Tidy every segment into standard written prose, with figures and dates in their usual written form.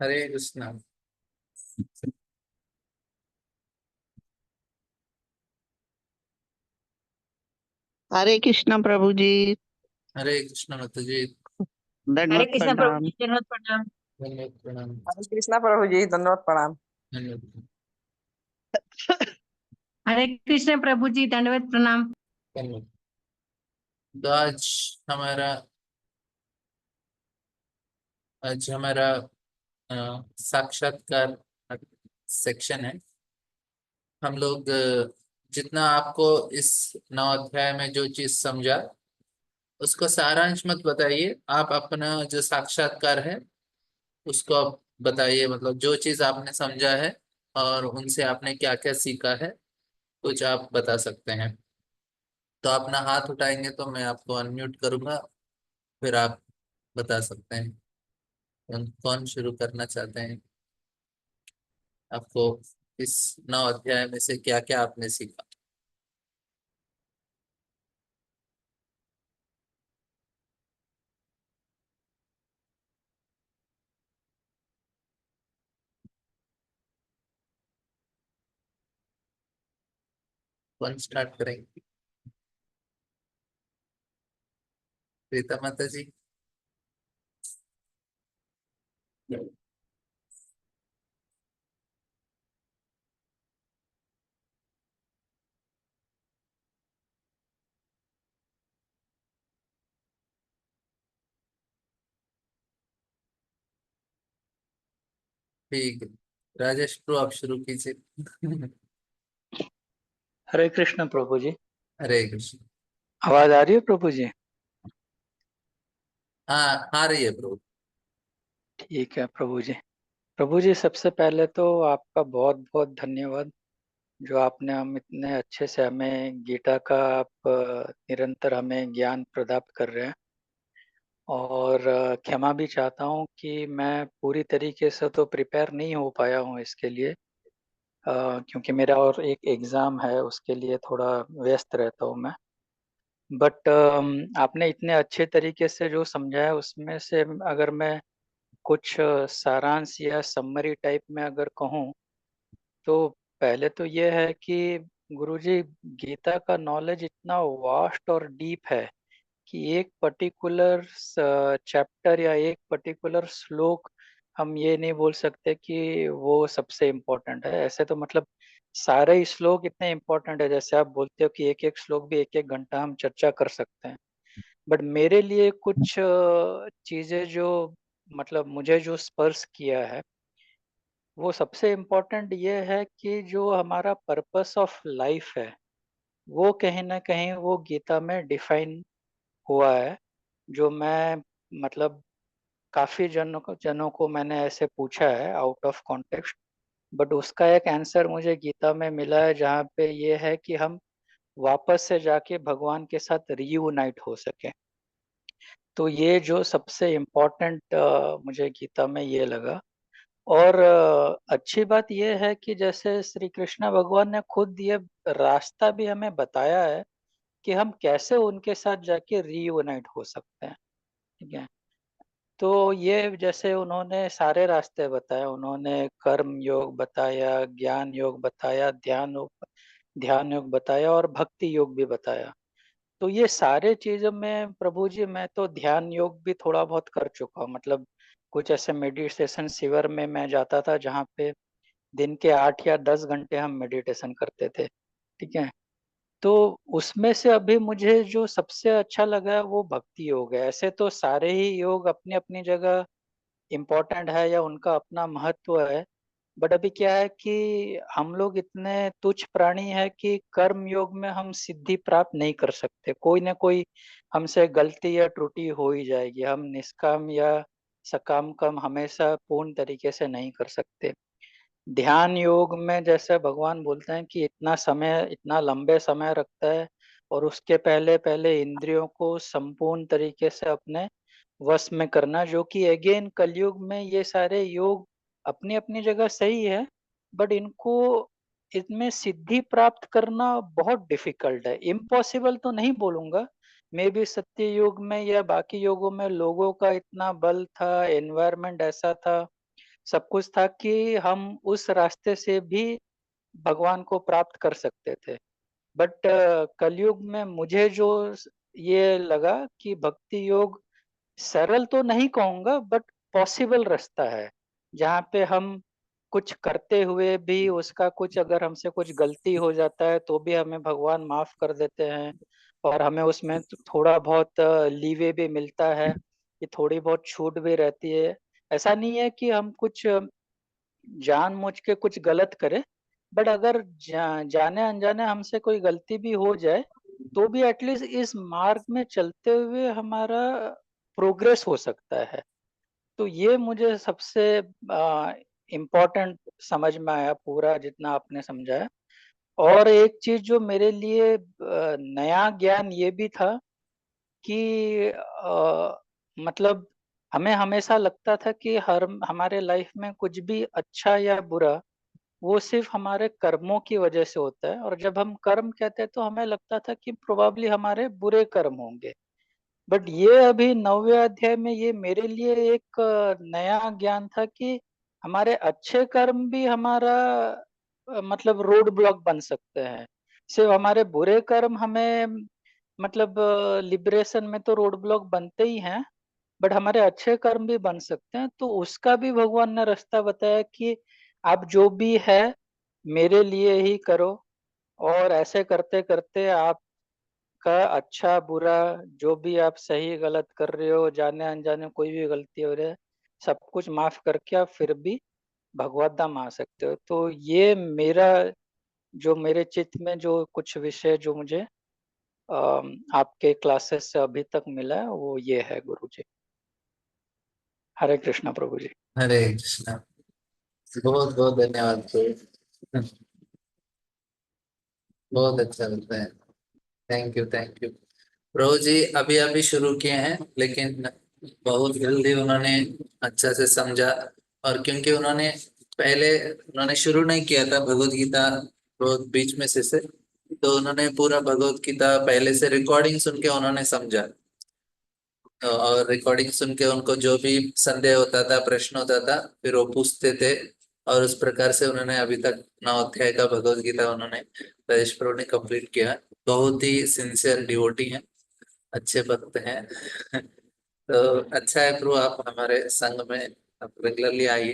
हरे कृष्णा। हरे कृष्ण प्रभु जी। हरे कृष्णा माता जी। हरे दंडवत कृष्ण प्रभु प्रणाम। जी, दंडवत प्रणाम। धन्यवाद, प्रणाम। हरे कृष्णा प्रभु जी, दंडवत प्रणाम। धन्यवाद, हरे कृष्ण प्रभु जी, दंडवत प्रणाम। धन्यवाद। तो हमारा आज हमारा साक्षात्कार सेक्शन है। हम लोग जितना आपको इस नौ अध्याय में जो चीज समझा उसको सारांश मत बताइए। आप अपना जो साक्षात्कार है उसको आप बताइए, मतलब जो चीज आपने समझा है और उनसे आपने क्या क्या सीखा है, कुछ आप बता सकते हैं। तो अपना हाथ उठाएंगे तो मैं आपको अनम्यूट करूंगा, फिर आप बता सकते हैं। कौन शुरू करना चाहते हैं? आपको इस नौ अध्याय में से क्या क्या आपने सीखा? कौन स्टार्ट करेंगे? प्रीता माता जी। ठीक है, राजेश प्रभु आप शुरू कीजिए। हरे कृष्ण प्रभु जी। हरे कृष्ण। आवाज आ रही है प्रभु जी? हाँ, आ रही है प्रभु। ठीक है प्रभु जी। प्रभु जी, सबसे पहले तो आपका बहुत बहुत धन्यवाद, जो आपने हम इतने अच्छे से हमें गीता का आप निरंतर हमें ज्ञान प्रदान कर रहे हैं। और क्षमा भी चाहता हूँ कि मैं पूरी तरीके से तो प्रिपेयर नहीं हो पाया हूँ इसके लिए, क्योंकि मेरा और एक एग्ज़ाम है, उसके लिए थोड़ा व्यस्त रहता हूँ मैं। बट आपने इतने अच्छे तरीके से जो समझाया उसमें से अगर मैं कुछ सारांश या समरी टाइप में अगर कहूँ, तो पहले तो ये है कि गुरुजी, गीता का नॉलेज इतना वास्ट और डीप है कि एक पर्टिकुलर चैप्टर या एक पर्टिकुलर श्लोक हम ये नहीं बोल सकते कि वो सबसे इम्पोर्टेंट है। ऐसे तो मतलब सारे ही श्लोक इतने इम्पोर्टेंट है, जैसे आप बोलते हो कि एक एक श्लोक भी एक एक घंटा हम चर्चा कर सकते हैं। बट मेरे लिए कुछ चीजें जो मतलब मुझे जो स्पर्श किया है, वो सबसे इम्पोर्टेंट ये है कि जो हमारा पर्पस ऑफ लाइफ है, वो कहीं ना कहीं वो गीता में डिफाइन हुआ है। जो मैं मतलब काफी जनों को मैंने ऐसे पूछा है आउट ऑफ कॉन्टेक्स्ट, बट उसका एक आंसर मुझे गीता में मिला है, जहाँ पे ये है कि हम वापस से जाके भगवान के साथ रीयूनाइट हो सके। तो ये जो सबसे इम्पोर्टेंट मुझे गीता में ये लगा। और अच्छी बात यह है कि जैसे श्री कृष्ण भगवान ने खुद ये रास्ता भी हमें बताया है कि हम कैसे उनके साथ जाके रीयूनाइट हो सकते हैं। ठीक है। तो ये जैसे उन्होंने सारे रास्ते बताए, उन्होंने कर्म योग बताया, ज्ञान योग बताया, ध्यान योग बताया और भक्ति योग भी बताया। तो ये सारे चीजों में प्रभु जी मैं तो ध्यान योग भी थोड़ा बहुत कर चुका हूँ। मतलब कुछ ऐसे मेडिटेशन शिविर में मैं जाता था, जहाँ पे दिन के 8 या 10 घंटे हम मेडिटेशन करते थे। ठीक है। तो उसमें से अभी मुझे जो सबसे अच्छा लगा वो भक्ति योग है। ऐसे तो सारे ही योग अपनी अपनी जगह इम्पोर्टेंट है या उनका अपना महत्व है, बट अभी क्या है कि हम लोग इतने तुच्छ प्राणी है कि कर्म योग में हम सिद्धि प्राप्त नहीं कर सकते। कोई ना कोई हमसे गलती या त्रुटि हो ही जाएगी। हम निष्काम या सकाम कर्म हमेशा पूर्ण तरीके से नहीं कर सकते। ध्यान योग में जैसे भगवान बोलते हैं कि इतना समय, इतना लंबे समय रखता है, और उसके पहले पहले इंद्रियों को संपूर्ण तरीके से अपने वश में करना, जो कि अगेन कलयुग में ये सारे योग अपनी अपनी जगह सही है, बट इनको इसमें सिद्धि प्राप्त करना बहुत डिफिकल्ट है। इम्पॉसिबल तो नहीं बोलूंगा, मे बी सत्य युग में या बाकी योगों में लोगों का इतना बल था, एनवायरनमेंट ऐसा था, सब कुछ था कि हम उस रास्ते से भी भगवान को प्राप्त कर सकते थे। बट कलयुग में मुझे जो ये लगा कि भक्ति योग सरल तो नहीं कहूंगा बट पॉसिबल रास्ता है, जहाँ पे हम कुछ करते हुए भी उसका कुछ अगर हमसे कुछ गलती हो जाता है तो भी हमें भगवान माफ कर देते हैं, और हमें उसमें थोड़ा बहुत लीवे भी मिलता है, कि थोड़ी बहुत छूट भी रहती है। ऐसा नहीं है कि हम कुछ जानबूझ के कुछ गलत करें, बट अगर जाने अनजाने हमसे कोई गलती भी हो जाए तो भी एटलीस्ट इस मार्ग में चलते हुए हमारा प्रोग्रेस हो सकता है। तो ये मुझे सबसे इम्पोर्टेंट समझ में आया पूरा जितना आपने समझाया। और एक चीज जो मेरे लिए नया ज्ञान ये भी था कि मतलब हमें हमेशा लगता था कि हर हमारे लाइफ में कुछ भी अच्छा या बुरा वो सिर्फ हमारे कर्मों की वजह से होता है, और जब हम कर्म कहते हैं तो हमें लगता था कि प्रोबेबली हमारे बुरे कर्म होंगे। बट ये अभी 9वें अध्याय में ये मेरे लिए एक नया ज्ञान था कि हमारे अच्छे कर्म भी हमारा मतलब रोड ब्लॉक बन सकते हैं। सिर्फ हमारे बुरे कर्म हमें मतलब लिबरेशन में तो रोड ब्लॉक बनते ही हैं, बट हमारे अच्छे कर्म भी बन सकते हैं। तो उसका भी भगवान ने रास्ता बताया कि आप जो भी है मेरे लिए ही करो, और ऐसे करते करते आपका अच्छा बुरा जो भी आप सही गलत कर रहे हो, जाने अनजाने कोई भी गलती हो रही है, सब कुछ माफ करके आप फिर भी भगवत धाम आ सकते हो। तो ये मेरा जो मेरे चित्त में जो कुछ विषय जो मुझे आपके क्लासेस से अभी तक मिला है वो ये है गुरु जी। हरे कृष्णा प्रभु जी। हरे कृष्णा। बहुत बहुत धन्यवाद प्रभु। बहुत अच्छा लगता है। Thank you, thank you. प्रभु जी अभी अभी शुरू किए हैं, लेकिन बहुत जल्दी उन्होंने अच्छा से समझा। और क्योंकि उन्होंने शुरू नहीं किया था भगवत गीता, बहुत बीच में से तो उन्होंने पूरा भगवत गीता पहले से रिकॉर्डिंग सुन के उन्होंने समझा। और रिकॉर्डिंग सुन के उनको जो भी संदेह होता था, प्रश्न होता था, फिर वो पूछते थे। और उस प्रकार से उन्होंने अभी तक 9 अध्याय का भगवत गीता उन्होंने राजेश प्रभु ने कंप्लीट किया। बहुत ही सिंसियर डिवोटी हैं, अच्छे भक्त हैं। तो अच्छा है प्रभु, आप हमारे संघ में आप रेगुलरली आइए,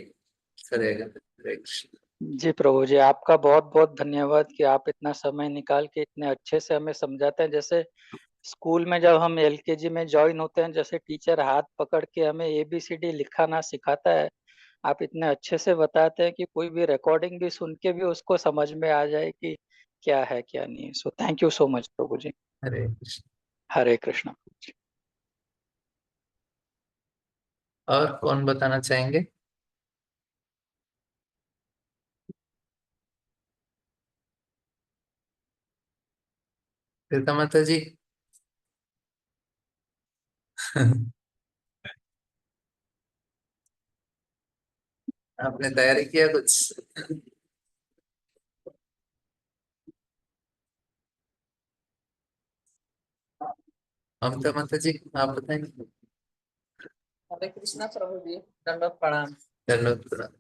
करेगा। हरे कृष्ण। जी प्रभु जी, आपका बहुत बहुत धन्यवाद कि आप इतना समय निकाल के इतने अच्छे से हमें समझाते हैं। जैसे स्कूल में जब हम एलकेजी में ज्वाइन होते हैं, जैसे टीचर हाथ पकड़ के हमें एबीसीडी लिखाना सिखाता है, आप इतने अच्छे से बताते हैं कि कोई भी रिकॉर्डिंग भी सुन के भी उसको समझ में आ जाए कि क्या है क्या नहीं है। So thank you so much प्रभु जी। हरे कृष्ण। हरे कृष्णा। और कौन बताना चाहेंगे? प्रीता माता जी। आपने तैयारी किया कुछ? ममता माता जी, आप बताएंगे? हरे कृष्णा प्रभु जी, दंडवत प्रणाम। धन्यवाद प्रणाम।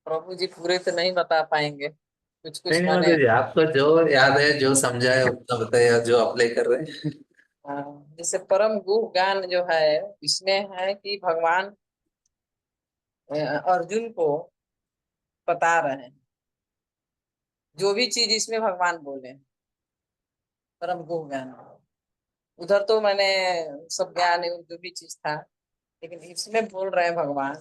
प्रभु जी पूरे तो नहीं बता पाएंगे, कुछ नहीं कुछ नहीं माने। माता जी, आपको जो याद है, जो समझा है उतना बताइए, जो अप्लाई कर रहे हैं। जैसे परम गुह ज्ञान जो है, इसमें है कि भगवान अर्जुन को बता रहे हैं जो भी चीज इसमें भगवान बोले, परम गुह ज्ञान। उधर तो मैंने सब ज्ञान एवं जो भी चीज था, लेकिन इसमें बोल रहे हैं भगवान।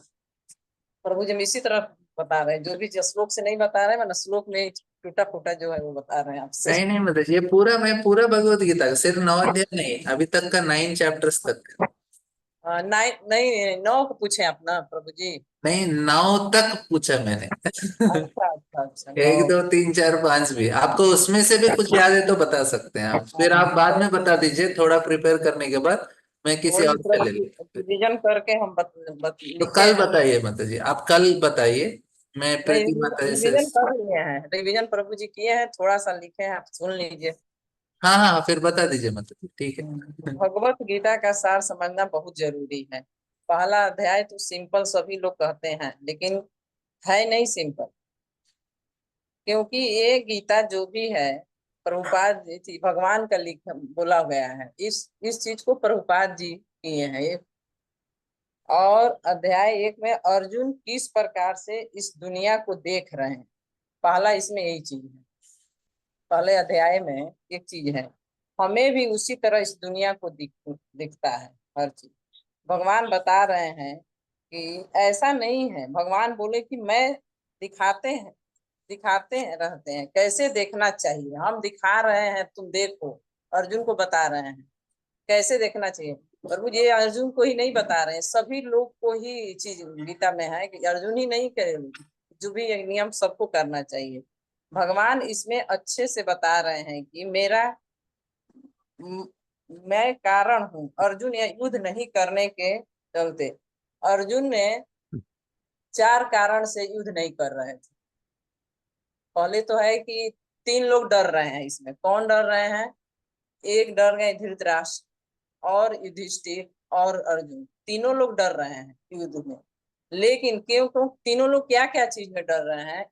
प्रभु जी हम इसी तरह बता रहे हैं, जो भी श्लोक से नहीं बता रहे हैं, वरना श्लोक में टूटा फूटा जो है वो बता रहे हैं आपसे। नहीं नहीं माता जी, ये पूरा मैं पूरा भगवत गीता का, सिर्फ 9 अध्याय नहीं, अभी तक का 9 चैप्टर्स तक। नहीं नहीं, 9 को पूछे आप ना प्रभु जी। नहीं, 9 तक पूछा मैंने। अच्छा अच्छा अच्छा, 9। 1 2 3 4 5 भी आपको उसमें से भी कुछ याद है तो बता सकते हैं आप, फिर आप बाद में बता दीजिए, थोड़ा प्रिपेयर करने के बाद मैं किसी वही और से ले प्रभु लूंगा। रिविजन करके हम तो लिखे कल हैं। बताइए माता जी, आप कल बताइए, मैं नहीं, प्रीति माता जी से। रिविजन कर लिए हैं, रिविजन प्रभु जी किए हैं, थोड़ा सा लिखे हैं, आप सुन लीजिए। हाँ हाँ, फिर बता दीजिए माता जी, ठीक है। भगवत गीता का सार समझना बहुत जरूरी है। पहला अध्याय तो सिंपल सभी लोग कहते हैं, लेकिन है नहीं सिंपल, क्योंकि ये गीता जो भी है प्रभुपाद जी भगवान का लिखा बोला गया है। इस चीज को प्रभुपाद जी किए हैं ये। और अध्याय 1 में अर्जुन किस प्रकार से इस दुनिया को देख रहे हैं, पहला इसमें यही चीज है। पहले अध्याय में एक चीज है, हमें भी उसी तरह इस दुनिया को दिखता है हर चीज। भगवान बता रहे हैं कि ऐसा नहीं है। भगवान बोले कि मैं दिखाते हैं रहते हैं कैसे देखना चाहिए, हम दिखा रहे हैं तुम देखो। अर्जुन को बता रहे हैं कैसे देखना चाहिए। प्रभु ये अर्जुन को ही नहीं बता रहे हैं, सभी लोग को ही चीज गीता में है कि अर्जुन ही नहीं करे, जो भी ये नियम सबको करना चाहिए। भगवान इसमें अच्छे से बता रहे हैं कि मैं कारण हूँ। अर्जुन यह युद्ध नहीं करने के चलते, अर्जुन ने 4 कारण से युद्ध नहीं कर रहे थे। पहले तो है कि 3 लोग डर रहे हैं इसमें। कौन डर रहे हैं? एक डर गए धृतराष्ट्र और युधिष्ठिर और अर्जुन, तीनों लोग डर रहे हैं युद्ध में। लेकिन क्यों तीनों लोग क्या क्या चीज में डर रहे हैं?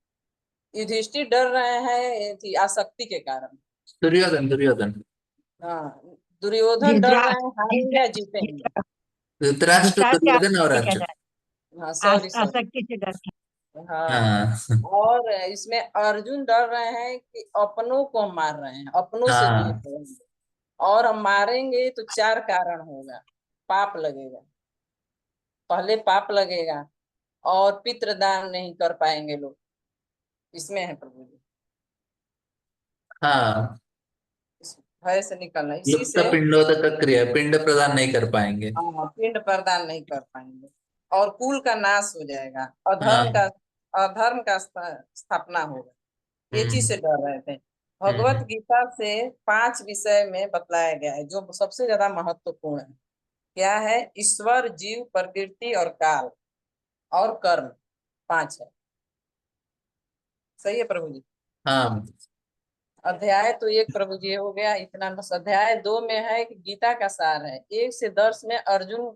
युधिष्ठिर डर रहे हैं आसक्ति के कारण। दुर्योधन दुर्योधन हाँ, दुर्योधन डर रहे हैं हारेंगे या जीतेंगे। धृतराष्ट्र, धृतराष्ट्र दुर्योधन और आसक्ति का अर्जुन। डर, हाँ सॉरी सॉरी। आसक्ति से डर। हाँ, हाँ और इसमें अर्जुन डर रहे हैं कि अपनों को हम मार रहे हैं, अपनों से दूर हाँ रहेंगे, और हम मारेंगे तो 4 कारण होगा। पाप लगेगा, पहले पाप लगेगा, और पितृदान नहीं कर पाएंगे लोग, इसमें है प्रभु जी। हाँ, इस भय से निकलना, इसी लुप्त से पिंडों तक क्रिया, पिंड प्रदान नहीं कर पाएंगे। पिंड प्रदान नहीं कर पाएंगे, और कुल का नाश हो जाएगा, हाँ। अधर्म का स्थापना होगा। ये चीज से हम्म डर रहे थे। भगवत हम्म गीता से 5 विषय में बतलाया गया है जो सबसे ज्यादा महत्वपूर्ण है। क्या है? ईश्वर, जीव, प्रकृति और काल और कर्म, 5 है। सही है प्रभु जी? हाँ। अध्याय तो 1 प्रभु जी हो गया इतना। बस अध्याय 2 में है कि गीता का सार है। 1 से 10 में अर्जुन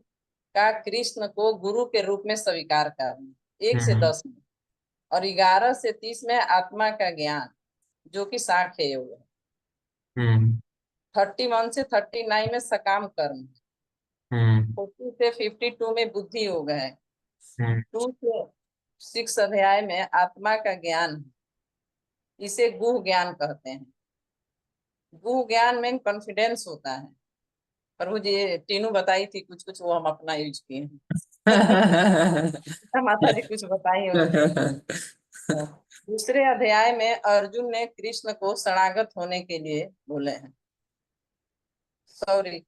का कृष्ण को गुरु के रूप में स्वीकार करना, 1 से हम्म 10 में। और 11 से 30 में आत्मा का ज्ञान, जो कि सांख्य योग है। हम्म 31 से 39 में सकाम कर्म, हम्म 40 से 52 में बुद्धि योग है। हम्म 2 से 6 अध्याय में आत्मा का ज्ञान है। इसे गुह ज्ञान कहते हैं। गुह ज्ञान में कॉन्फिडेंस होता है। प्रभु जी तीनों बताई थी, कुछ कुछ वो हम अपना यूज किए हैं। माता जी कुछ बताई होंगी। दूसरे अध्याय में अर्जुन ने कृष्ण को शरणागत होने के लिए बोले हैं। सॉरी,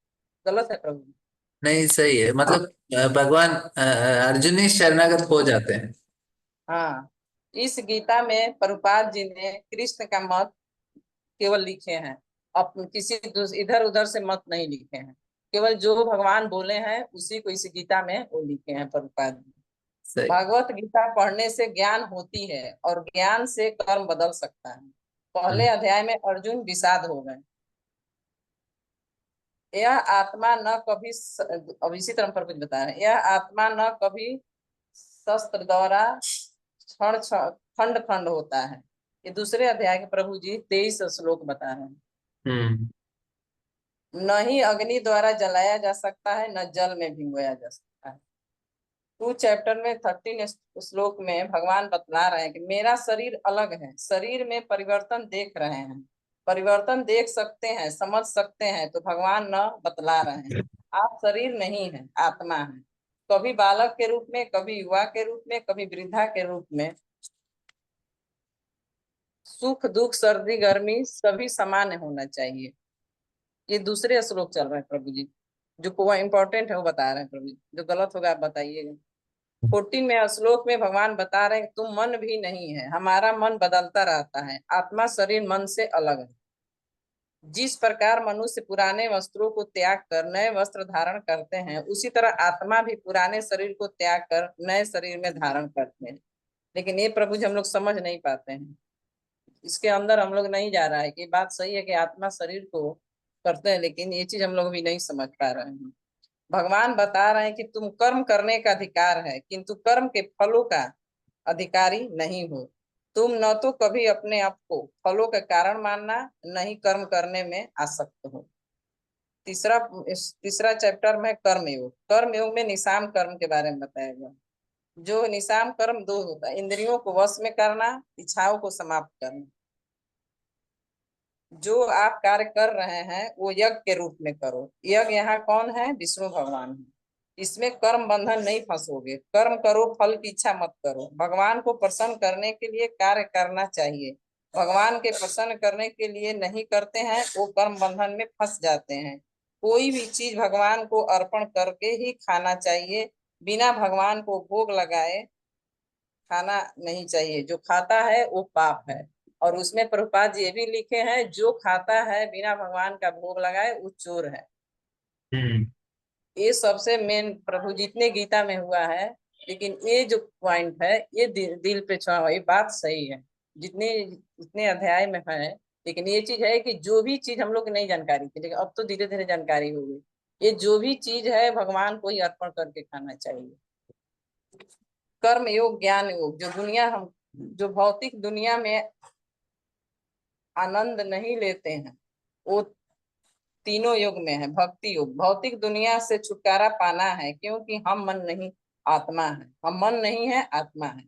गलत है प्रभु जी। नहीं, सही है। मतलब भगवान अर्जुन ही शरणागत हो जाते हैं। हाँ, इस गीता में प्रभुपाद जी ने कृष्ण का मत केवल लिखे हैं, किसी इधर उधर से मत नहीं लिखे हैं। केवल जो भगवान बोले हैं उसी को इस गीता में वो लिखे हैं प्रभुपाद जी। सही। भागवत गीता पढ़ने से ज्ञान होती है, और ज्ञान से कर्म बदल सकता है। पहले हम्म अध्याय में अर्जुन विषाद हो गए। यह आत्मा न कभी अब इसी तरह पर कुछ बता रहे हैं, यह आत्मा न कभी शस्त्र द्वारा क्षण खंड खंड होता है। ये दूसरे अध्याय के प्रभु जी 23 श्लोक बता रहे हैं। हम्म न ही अग्नि द्वारा जलाया जा सकता है, न जल में भिगोया जा सकता है। 2 चैप्टर में 13 श्लोक में भगवान बतला रहे हैं कि मेरा शरीर अलग है, शरीर में परिवर्तन देख रहे हैं, परिवर्तन देख सकते हैं, समझ सकते हैं, तो भगवान न बतला रहे हैं आप शरीर नहीं है, आत्मा है। कभी बालक के रूप में, कभी युवा के रूप में, कभी वृद्धा के रूप में। सुख दुख सर्दी गर्मी सभी समान होना चाहिए। ये दूसरे श्लोक चल रहे हैं प्रभु जी। जो इम्पोर्टेंट है वो बता रहे हैं प्रभु जी, जो गलत होगा आप बताइएगा। 14 में श्लोक में भगवान बता रहे हैं तुम मन भी नहीं है, हमारा मन बदलता रहता है, आत्मा शरीर मन से अलग है। जिस प्रकार मनुष्य पुराने वस्त्रों को त्याग कर नए वस्त्र धारण करते हैं, उसी तरह आत्मा भी पुराने शरीर को त्याग कर नए शरीर में धारण करते हैं। लेकिन ये प्रभु जी हम लोग समझ नहीं पाते हैं, इसके अंदर हम लोग नहीं जा रहा है कि बात सही है कि आत्मा शरीर को करते हैं, लेकिन ये चीज हम लोग भी नहीं समझ पा रहे हैं। भगवान बता रहे हैं कि तुम कर्म करने का अधिकार है, किंतु कर्म के फलों का अधिकारी नहीं हो। तुम न तो कभी अपने आप को फलों का कारण मानना, न ही कर्म करने में आसक्त हो। तीसरा चैप्टर में कर्म योग। कर्म योग में निष्काम कर्म के बारे में बताया गया। जो निष्काम कर्म दो होता है, इंद्रियों को वश में करना, इच्छाओं को समाप्त करना। जो आप कार्य कर रहे हैं वो यज्ञ के रूप में करो। यज्ञ यहाँ कौन है? विष्णु भगवान है। इसमें कर्म बंधन नहीं फंसोगे। कर्म करो, फल की इच्छा मत करो। भगवान को प्रसन्न करने के लिए कार्य करना चाहिए। भगवान के प्रसन्न करने के लिए नहीं करते हैं, वो कर्म बंधन में फंस जाते हैं। कोई भी चीज भगवान को अर्पण करके ही खाना चाहिए। बिना भगवान को भोग लगाए खाना नहीं चाहिए। जो खाता है वो पाप है। और उसमें प्रभुपाद जी ये भी लिखे हैं, जो खाता है बिना भगवान का भोग लगाए वो चोर है। ये सबसे मेन प्रभु जितने गीता में हुआ है। लेकिन ये जो पॉइंट है ये दिल पे छुआ हुआ, ये बात सही है। जितने अध्याय में है, लेकिन ये चीज है कि जो भी चीज हम लोग को नहीं जानकारी थी, लेकिन अब तो धीरे धीरे जानकारी हो गई। ये जो भी चीज है भगवान को ही अर्पण करके खाना चाहिए। कर्म योग, ज्ञान योग। जो भौतिक दुनिया में आनंद नहीं लेते हैं, वो तीनों युग में है। भक्ति युग, भौतिक दुनिया से छुटकारा पाना है, क्योंकि हम मन नहीं आत्मा है। हम मन नहीं है, आत्मा है।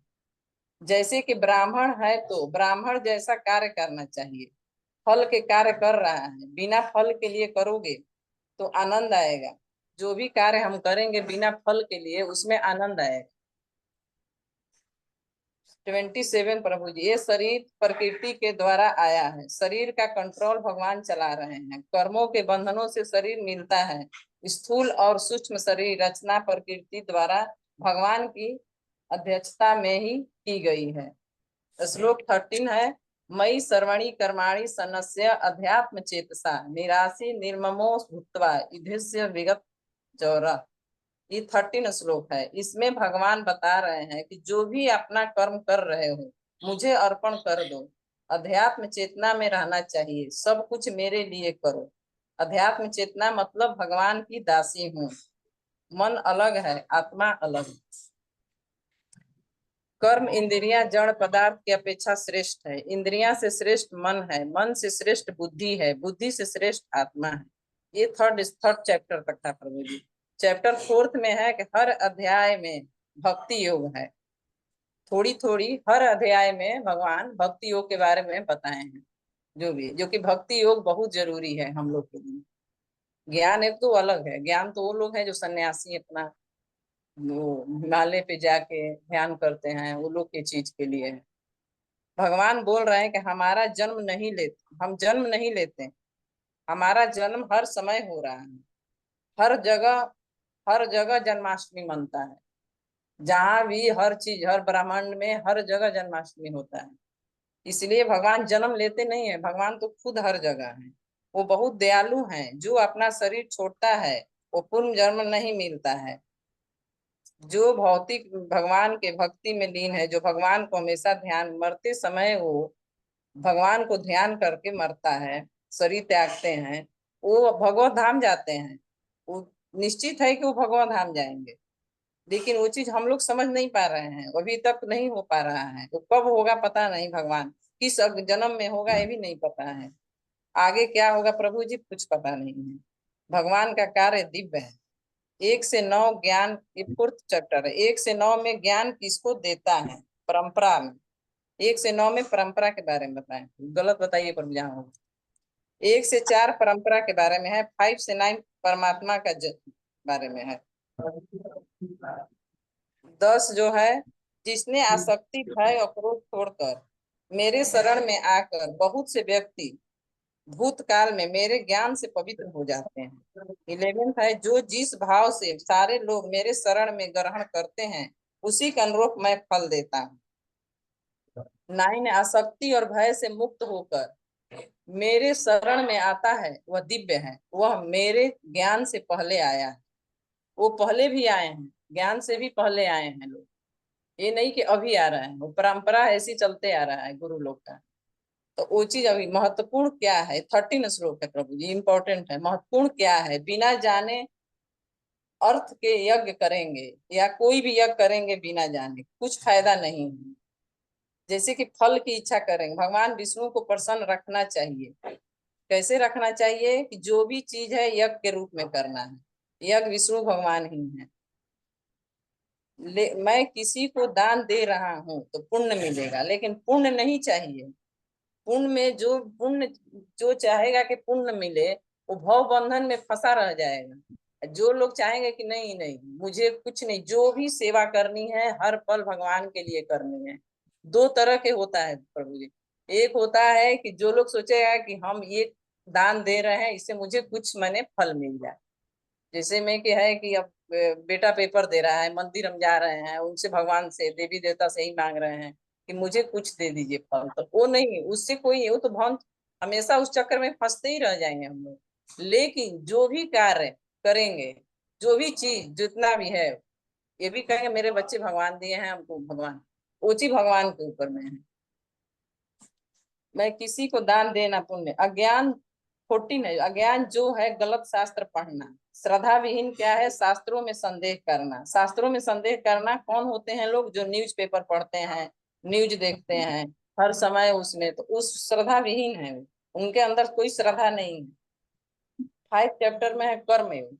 जैसे कि ब्राह्मण है तो ब्राह्मण जैसा कार्य करना चाहिए। फल के कार्य कर रहा है, बिना फल के लिए करोगे तो आनंद आएगा। जो भी कार्य हम करेंगे बिना फल के लिए, उसमें आनंद आएगा। 27 प्रभु जी। ये शरीर प्रकृति के द्वारा आया है। शरीर का कंट्रोल भगवान चला रहे हैं। कर्मों के बंधनों से शरीर मिलता है। स्थूल और सूक्ष्म शरीर रचना प्रकृति द्वारा भगवान की अध्यक्षता में ही की गई है। श्लोक 13 है, मयि सर्वणि कर्माणि सन्नस्य अध्यात्म चेतसा निराशी निर्ममो भूत्वा युधिष्य विगत जौरा। ये 13 श्लोक है। इसमें भगवान बता रहे हैं कि जो भी अपना कर्म कर रहे हो, मुझे अर्पण कर दो। अध्यात्म चेतना में रहना चाहिए। सब कुछ मेरे लिए करो। अध्यात्म चेतना मतलब भगवान की दासी हूँ। मन अलग है, आत्मा अलग है। कर्म इंद्रियां जड़ पदार्थ की अपेक्षा श्रेष्ठ है। इंद्रियां से श्रेष्ठ मन है। मन से श्रेष्ठ बुद्धि है। बुद्धि से श्रेष्ठ आत्मा है। ये थर्ड चैप्टर तक था प्रभु जी। चैप्टर 4 में है कि हर अध्याय में भक्ति योग है। थोड़ी थोड़ी हर अध्याय में भगवान भक्ति योग के बारे में बताए हैं। जो कि भक्ति योग बहुत जरूरी है हम लोग के लिए। ज्ञान एक तो अलग है। ज्ञान तो वो लोग हैं जो सन्यासी अपना वो हिमालय पे जाके ध्यान करते हैं, वो लोग की चीज के लिए है। भगवान बोल रहे हैं कि हमारा जन्म नहीं लेते, हम जन्म नहीं लेते। हमारा जन्म हर समय हो रहा है। हर जगह जन्माष्टमी मनता है। जहाँ भी हर चीज, हर ब्रह्मांड में हर जगह जन्माष्टमी होता है। इसलिए भगवान जन्म लेते नहीं है। भगवान तो खुद हर जगह है। वो बहुत दयालु हैं। जो अपना शरीर छोड़ता है वो पूर्ण जन्म नहीं मिलता है। जो भौतिक भगवान के भक्ति में लीन है, जो भगवान को हमेशा ध्यान, मरते समय वो भगवान को ध्यान करके मरता है, शरीर त्यागते हैं, वो भगवत धाम जाते हैं। वो निश्चित है कि वो भगवत धाम जाएंगे। लेकिन वो चीज हम लोग समझ नहीं पा रहे हैं, अभी तक नहीं हो पा रहा है। वो कब होगा पता नहीं। भगवान किस जन्म में होगा ये भी नहीं पता है। आगे क्या होगा प्रभु जी कुछ पता नहीं है। भगवान का कार्य दिव्य है। 1 से 9 ज्ञान, ये 4th चैप्टर है। 1 से 9 में ज्ञान किसको देता है? परंपरा में। 1 से 9 में परंपरा के बारे में बताएं। गलत बताइए पर जहाँ हो। 1 से 4 परंपरा के बारे में है। 5 से 9 परमात्मा का बारे में है। 10 जो है, जिसने आसक्ति भय और क्रोध छोड़कर मेरे शरण में आकर बहुत से व्यक्ति भूतकाल में मेरे ज्ञान से पवित्र हो जाते हैं। 11 है, जो जिस भाव से सारे लोग मेरे शरण में ग्रहण करते हैं उसी के अनुरूप मैं फल देता हूँ। 9, आसक्ति और भय से मुक्त होकर मेरे शरण में आता है वह दिव्य है। वह मेरे ज्ञान से पहले आया है। वो पहले भी आए हैं, ज्ञान से भी पहले आए हैं लोग। ये नहीं कि अभी आ रहा है। वो परंपरा ऐसी चलते आ रहा है गुरु लोग का। तो वो चीज अभी महत्वपूर्ण क्या है? 13 श्लोक है प्रभु जी, इंपॉर्टेंट है। महत्वपूर्ण क्या है? बिना जाने अर्थ के यज्ञ करेंगे या कोई भी यज्ञ करेंगे बिना जाने कुछ फायदा नहीं है। जैसे कि फल की इच्छा करेंगे, भगवान विष्णु को प्रसन्न रखना चाहिए। कैसे रखना चाहिए कि जो भी चीज है यज्ञ के रूप में करना है। यज्ञ विष्णु भगवान ही है। मैं किसी को दान दे रहा हूं तो पुण्य मिलेगा, लेकिन पुण्य नहीं चाहिए। पुण्य में जो पुण्य जो चाहेगा कि पुण्य मिले वो भव बंधन में फंसा रह जाएगा। जो लोग चाहेंगे कि नहीं नहीं मुझे कुछ नहीं, जो भी सेवा करनी है हर पल भगवान के लिए करनी है। दो तरह के होता है प्रभु जी। एक होता है कि जो लोग सोचेगा कि हम ये दान दे रहे हैं इससे मुझे कुछ माने फल मिल जाए। जैसे में कि है कि अब बेटा पेपर दे रहा है, मंदिर हम जा रहे हैं, उनसे भगवान से देवी देवता से ही मांग रहे हैं कि मुझे कुछ दे दीजिए फल, तो वो नहीं, उससे कोई वो तो भगवान हमेशा उस चक्कर में फंसते ही रह जाएंगे हम लोग। लेकिन जो भी कार्य करेंगे, जो भी चीज जितना भी है, ये भी कहेंगे मेरे बच्चे भगवान दिए हैं हमको, भगवान वो चीज भगवान के ऊपर में है। मैं किसी को दान देना पुण्य। अज्ञान 14 है। अज्ञान जो है गलत शास्त्र पढ़ना। श्रद्धा विहीन क्या है? शास्त्रों में संदेह करना। शास्त्रों में संदेह करना कौन होते हैं? लोग जो न्यूज पेपर पढ़ते हैं, न्यूज देखते हैं हर समय उसमें, तो उस श्रद्धा विहीन है। उनके अंदर कोई श्रद्धा नहीं है। 5 चैप्टर में है कर्म योग।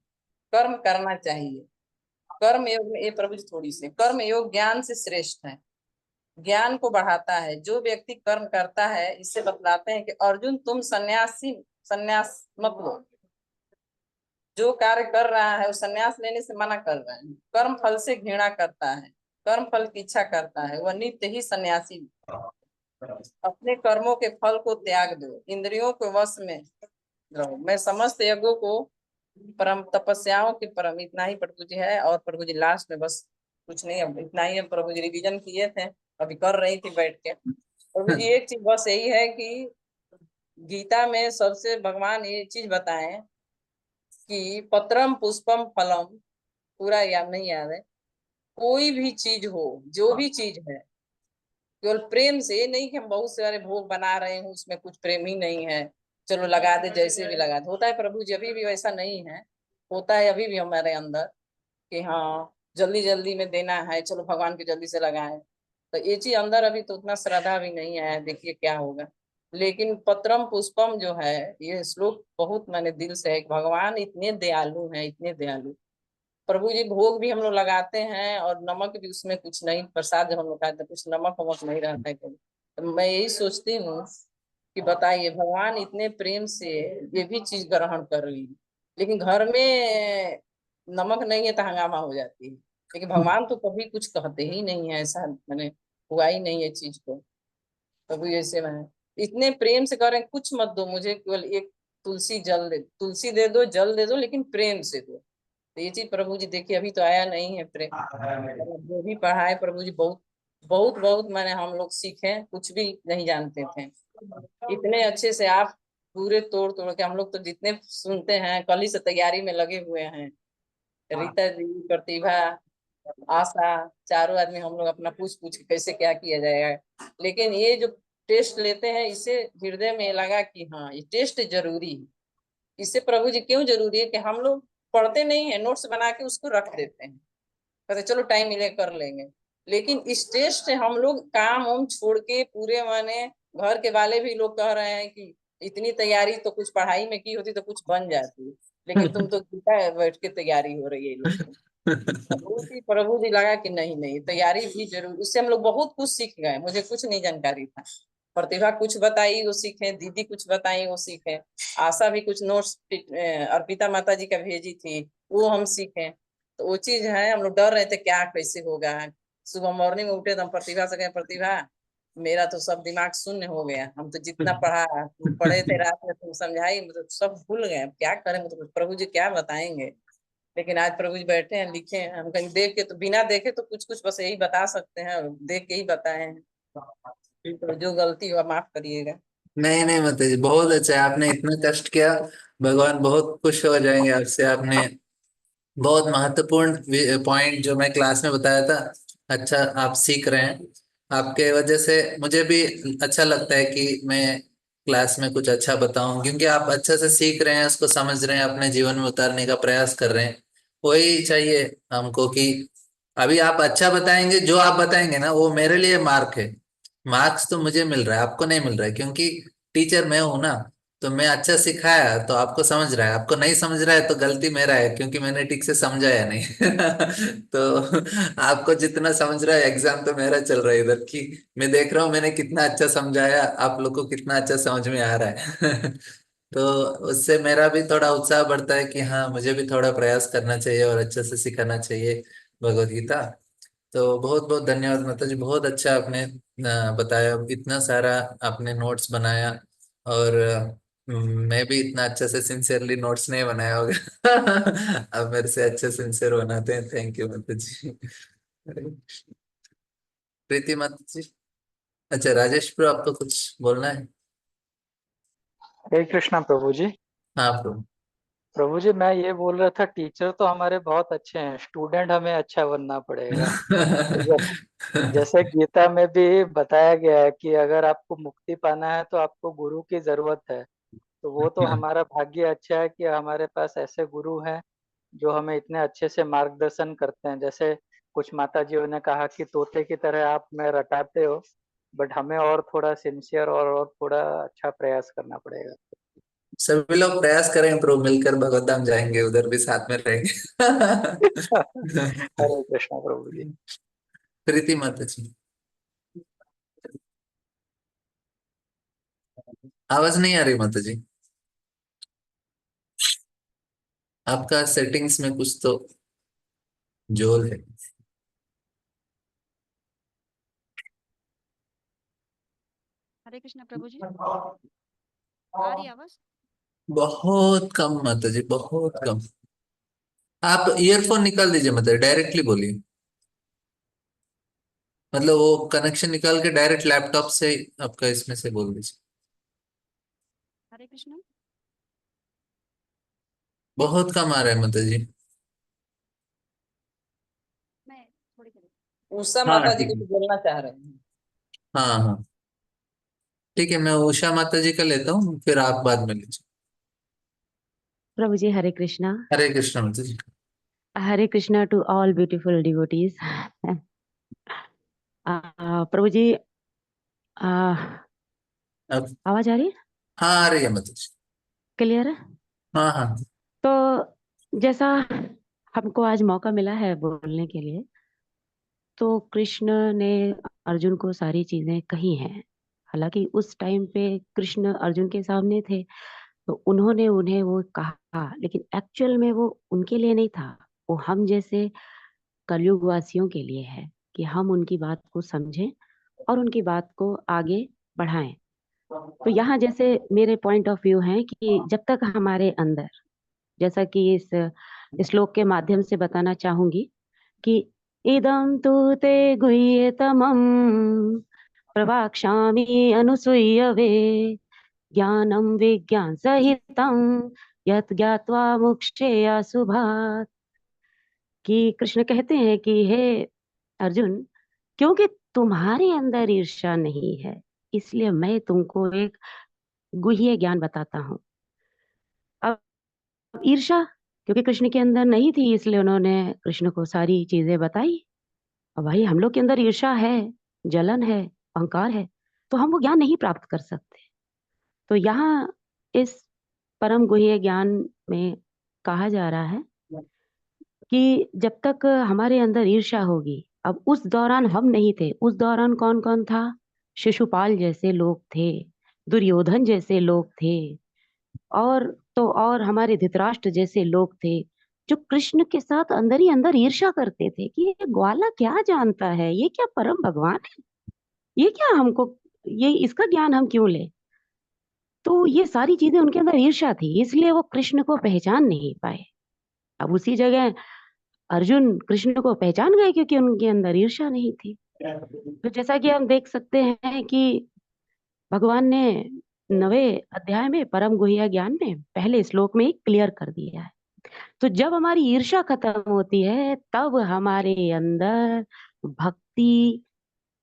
कर्म करना चाहिए। कर्म योग में ये प्रभु जी थोड़ी सी, कर्म योग ज्ञान से श्रेष्ठ है, ज्ञान को बढ़ाता है। जो व्यक्ति कर्म करता है, इससे बतलाते हैं कि अर्जुन तुम संन्यास मत लो। जो कार्य कर रहा है वो संन्यास लेने से मना कर रहे हैं। कर्म फल से घृणा करता है, कर्म फल की इच्छा करता है, वह नित्य ही सन्यासी। अपने कर्मों के फल को त्याग दो, इंद्रियों के वश में रहो। मैं समस्त यज्ञों को परम तपस्याओं के परम, इतना ही प्रभु जी है। और प्रभु जी लास्ट में बस कुछ नहीं, अब इतना ही। हम प्रभु जी रिवीजन किए थे, अभी कर रही थी बैठ के। प्रभु जी एक चीज बस यही है कि गीता में सबसे भगवान ये चीज बताएं कि पत्रम पुष्पम फलम, पूरा याद नहीं याद है, कोई भी चीज हो, जो भी चीज है, केवल प्रेम से। ये नहीं कि हम बहुत सारे भोग बना रहे हैं उसमें कुछ प्रेम ही नहीं है, चलो लगा दे जैसे भी लगा दे। होता है प्रभु जी, अभी भी वैसा नहीं है। होता है अभी भी हमारे अंदर कि हाँ जल्दी जल्दी में देना है, चलो भगवान के जल्दी से लगाए। तो ये चीज अंदर अभी तो उतना श्रद्धा भी नहीं है, देखिए क्या होगा। लेकिन पत्रम पुष्पम जो है, ये श्लोक बहुत मैंने दिल से है कि भगवान इतने दयालु हैं, इतने दयालु। प्रभु जी भोग भी हम लोग लगाते हैं और नमक भी उसमें कुछ नहीं, प्रसाद जब हम लोग खाते हैं कुछ नमक वमक नहीं रहता है कभी। तो मैं यही सोचती हूँ कि बताइए भगवान इतने प्रेम से ये भी चीज ग्रहण कर रही है, लेकिन घर में नमक नहीं है तो हंगामा हो जाती है। लेकिन भगवान तो कभी कुछ कहते ही नहीं है, ऐसा मैंने हुआ ही नहीं है चीज को। कभी ऐसे में इतने प्रेम से कह रहे हैं कुछ मत दो मुझे, केवल एक तुलसी दे दो, जल दे दो, लेकिन प्रेम से दो। तो ये चीज प्रभु जी देखिए अभी तो आया नहीं है प्रेम। जो भी पढ़ा है प्रभु जी बहुत बहुत बहुत मैंने हम लोग सीखे, कुछ भी नहीं जानते थे। इतने अच्छे से आप पूरे तोड़ तोड़ के, हम लोग तो जितने सुनते हैं कल ही से तैयारी में लगे हुए हैं। रीता जी, प्रतिभा, आशा, चारों आदमी हम लोग अपना पूछ पूछ के कैसे क्या किया जाएगा। लेकिन ये जो टेस्ट लेते हैं इससे हृदय में लगा कि हाँ ये टेस्ट जरूरी है। इससे प्रभु जी क्यों जरूरी है कि हम लोग पढ़ते नहीं है, नोट्स बना के उसको रख देते हैं, कहते चलो टाइम मिले कर लेंगे। लेकिन इस टेस्ट से हम लोग काम वाम छोड़ के पूरे माने, घर के वाले भी लोग कह रहे हैं कि इतनी तैयारी तो कुछ पढ़ाई में की होती तो कुछ बन जाती, लेकिन तुम तो गीता बैठ के तैयारी हो रही है लोग की। प्रभु जी लगा कि नहीं नहीं तैयारी भी जरूर, उससे हम लोग बहुत कुछ सीख गए। मुझे कुछ नहीं जानकारी था, प्रतिभा कुछ बताई वो सीखे, दीदी कुछ बताई वो सीखे, आशा भी कुछ नोट्स अर्पिता माता जी का भेजी थी वो हम सीखे। तो वो चीज है, हम लोग डर रहे थे क्या कैसे होगा। सुबह मॉर्निंग में उठे तो हम प्रतिभा से कहे प्रतिभा मेरा तो सब दिमाग शून्य हो गया, हम तो जितना पढ़े थे रात में तुम समझाई मतलब सब भूल गए, अब क्या करें, मतलब प्रभु जी क्या बताएंगे। लेकिन आज प्रभु जी बैठे हैं लिखे हैं, हम कहीं देख के तो बिना देखे तो कुछ कुछ बस यही बता सकते हैं, देख के ही बताए हैं। तो जो गलती हुआ माफ करिएगा। नहीं नहीं माता जी, बहुत अच्छा है, आपने इतना कष्ट किया, भगवान बहुत खुश हो जाएंगे आपसे। आपने बहुत महत्वपूर्ण पॉइंट जो मैं क्लास में बताया था, अच्छा आप सीख रहे हैं। आपके वजह से मुझे भी अच्छा लगता है कि मैं क्लास में कुछ अच्छा बताऊं, क्योंकि आप अच्छा से सीख रहे हैं, उसको समझ रहे हैं, अपने जीवन में उतारने का प्रयास कर रहे हैं। वही चाहिए हमको कि अभी आप अच्छा बताएंगे, जो आप बताएंगे ना वो मेरे लिए मार्क है। मार्क्स तो मुझे मिल रहा है, आपको नहीं मिल रहा है, क्योंकि टीचर मैं हूं ना। तो मैं अच्छा सिखाया तो आपको समझ रहा है, आपको नहीं समझ रहा है तो गलती मेरा है, क्योंकि मैंने ठीक से समझाया नहीं। तो आपको जितना समझ रहा है, एग्जाम तो मेरा चल रहा है इधर की। मैं देख रहा हूँ मैंने कितना अच्छा समझाया, आप लोग को कितना अच्छा समझ में आ रहा है। तो उससे मेरा भी थोड़ा उत्साह बढ़ता है कि हाँ मुझे भी थोड़ा प्रयास करना चाहिए और अच्छे से सिखाना चाहिए भगवत गीता। तो बहुत बहुत धन्यवाद माता जी, बहुत अच्छा आपने बताया, इतना सारा आपने नोट्स बनाया। और मैं भी इतना अच्छा से सिंसियरली नोट्स नहीं बनाया होगा। आप मेरे से अच्छे सिंसियर बनाते हैं, थैंक यू माता जी। हरे कृष्ण। प्रीति माता जी। अच्छा राजेश प्रो, आपको कुछ बोलना है? हरे कृष्णा प्रभु जी। हाँ प्रभु। प्रभु जी मैं ये बोल रहा था, टीचर तो हमारे बहुत अच्छे हैं, स्टूडेंट हमें अच्छा बनना पड़ेगा। तो जैसे गीता में भी बताया गया है कि अगर आपको मुक्ति पाना है तो आपको गुरु की जरूरत है। तो वो तो हमारा भाग्य अच्छा है कि हमारे पास ऐसे गुरु हैं जो हमें इतने अच्छे से मार्गदर्शन करते हैं। जैसे कुछ माताजियों ने कहा कि तोते की तरह आप में रटाते हो, बट हमें और थोड़ा सिंसियर और थोड़ा अच्छा प्रयास करना पड़ेगा। सभी लोग प्रयास करें प्रभु, मिलकर भगवत धाम जाएंगे, उधर भी साथ में रहेंगे। हरे कृष्णा प्रभु जी। प्रीति माता जी। आवाज नहीं आ रही माता जी, आपका सेटिंग्स में कुछ तो जोर है। हरे कृष्णा प्रभु जी। आ रही आवाज? बहुत कम माता जी, बहुत कम। आप ईयरफोन निकाल दीजिए, मतलब डायरेक्टली बोलिए। मतलब वो कनेक्शन निकाल के डायरेक्ट लैपटॉप से आपका इसमें से बोल दीजिए। हरे कृष्णा। बहुत कम आ रहा है माता जी। मैं थोड़ी देर। उषा हाँ माता जी ठीक कुछ है। बोलना चाह रहे हैं। हाँ हाँ ठीक है, मैं उषा माता जी का लेता हूँ, फिर आप बाद में लीजिए। प्रभु जी हरे कृष्णा। हरे कृष्ण माता जी। Hare Krishna to all beautiful devotees. प्रभु जी, अब आवाज आ रही है? हाँ आ रही है माता जी। क्लियर है? हाँ हाँ। तो जैसा हमको आज मौका मिला है बोलने के लिए, तो कृष्ण ने अर्जुन को सारी चीजें कही हैं। हालांकि उस टाइम पे कृष्ण अर्जुन के सामने थे, तो उन्होंने उन्हें वो कहा, लेकिन एक्चुअल में वो उनके लिए नहीं था। वो हम जैसे कलयुग वासियों के लिए है कि हम उनकी बात को समझें और उनकी बात को आगे बढ़ाएं। तो यहाँ जैसे मेरे पॉइंट ऑफ व्यू है कि जब तक हमारे अंदर, जैसा कि इस श्लोक के माध्यम से बताना चाहूंगी कि इदं तु ते गुह्यतमं प्रवाक्ष्यामि अनुसूयवे ज्ञानं विज्ञान सहितं यत् ज्ञात्वा मुक्षेया शुभात्। कि कृष्ण कहते हैं कि हे अर्जुन, क्योंकि तुम्हारे अंदर ईर्ष्या नहीं है, इसलिए मैं तुमको एक गुह्य ज्ञान बताता हूँ। अब ईर्ष्या क्योंकि कृष्ण के अंदर नहीं थी, इसलिए उन्होंने कृष्ण को सारी चीजें बताई। अब भाई हम लोग के अंदर ईर्ष्या है, जलन है, अहंकार है, तो हम वो ज्ञान नहीं प्राप्त कर सकते। तो यहाँ इस परम गुह्य ज्ञान में कहा जा रहा है कि जब तक हमारे अंदर ईर्ष्या होगी, अब उस दौरान हम नहीं थे, उस दौरान कौन कौन था? शिशुपाल जैसे लोग थे, दुर्योधन जैसे लोग थे, और तो और हमारे धृतराष्ट्र जैसे लोग थे, जो कृष्ण के साथ अंदर ही अंदर ईर्ष्या करते थे कि ये ग्वाला क्या जानता है, ये क्या परम भगवान है, ये क्या हमको, ये इसका ज्ञान हम क्यों ले। तो ये सारी चीजें उनके अंदर ईर्ष्या थी, इसलिए वो कृष्ण को पहचान नहीं पाए। अब उसी जगह अर्जुन कृष्ण को पहचान गए क्योंकि उनके अंदर ईर्ष्या नहीं थी। तो जैसा कि हम देख सकते हैं कि भगवान ने 9वें अध्याय में परम गुह्य ज्ञान में पहले श्लोक में ही क्लियर कर दिया है। तो जब हमारी ईर्ष्या खत्म होती है, तब हमारे अंदर भक्ति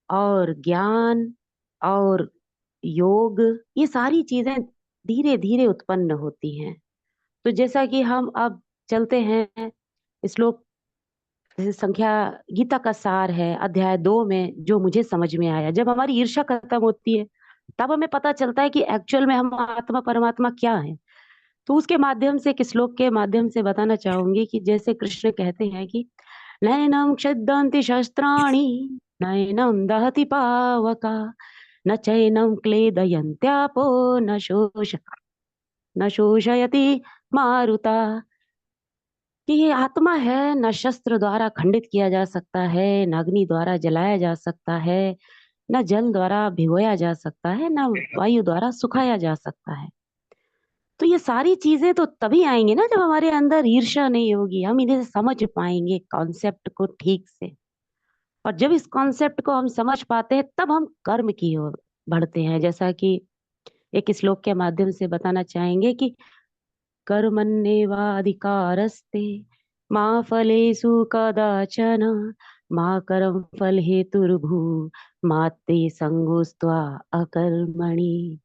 और ज्ञान और योग, ये सारी चीजें धीरे धीरे उत्पन्न होती हैं। तो जैसा कि हम अब चलते हैं श्लोक संख्या गीता का सार है अध्याय 2 में, जो मुझे समझ में आया। जब हमारी ईर्ष्या खत्म होती है तब हमें पता चलता है कि एक्चुअल में हम आत्मा परमात्मा क्या है। तो उसके माध्यम से, एक श्लोक के माध्यम से बताना चाहूंगी कि जैसे कृष्ण कहते हैं कि नैनम छिद्यन्ति शस्त्राणि नैनम दहति पावका न चैनम क्लेदयन्त्यापो न शोषयति मारुता। कि ये आत्मा है, न शस्त्र द्वारा खंडित किया जा सकता है, न अग्नि द्वारा जलाया जा सकता है, न जल द्वारा भिगोया जा सकता है, न वायु द्वारा सुखाया जा सकता है। तो ये सारी चीजें तो तभी आएंगी ना जब हमारे अंदर ईर्ष्या नहीं होगी, हम इन्हें समझ पाएंगे कॉन्सेप्ट को ठीक से। और जब इस कॉन्सेप्ट को हम समझ पाते हैं तब हम कर्म की ओर बढ़ते हैं। जैसा कि एक श्लोक के माध्यम से बताना चाहेंगे कि कर्मण्येवाधिकारस्ते मा फलेषु कदाचन मा कर्म फल हेतुर्भू मा ते संगोस्त्वा अकर्मणि।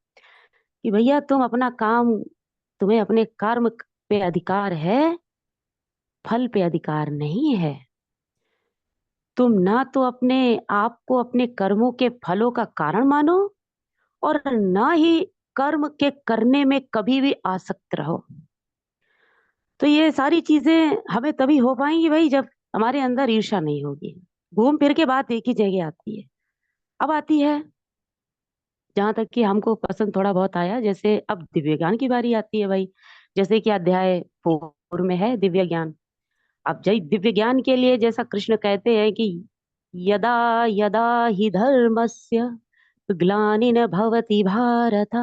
कि भैया तुम अपना काम, तुम्हें अपने कर्म पे अधिकार है, फल पे अधिकार नहीं है। तुम ना तो अपने आप को अपने कर्मों के फलों का कारण मानो और ना ही कर्म के करने में कभी भी आसक्त रहो। तो ये सारी चीजें हमें तभी हो पाएंगी भाई जब हमारे अंदर ईर्ष्या नहीं होगी। घूम फिर के बात एक ही जगह आती है। अब आती है जहां तक कि हमको पसंद थोड़ा बहुत आया, जैसे अब दिव्य ज्ञान की बारी आती है भाई। जैसे कि अध्याय 4 में है दिव्य ज्ञान। अब जय दिव्य ज्ञान के लिए जैसा कृष्ण कहते हैं कि यदा यदा हि धर्मस्य ग्लानिन भवति भारत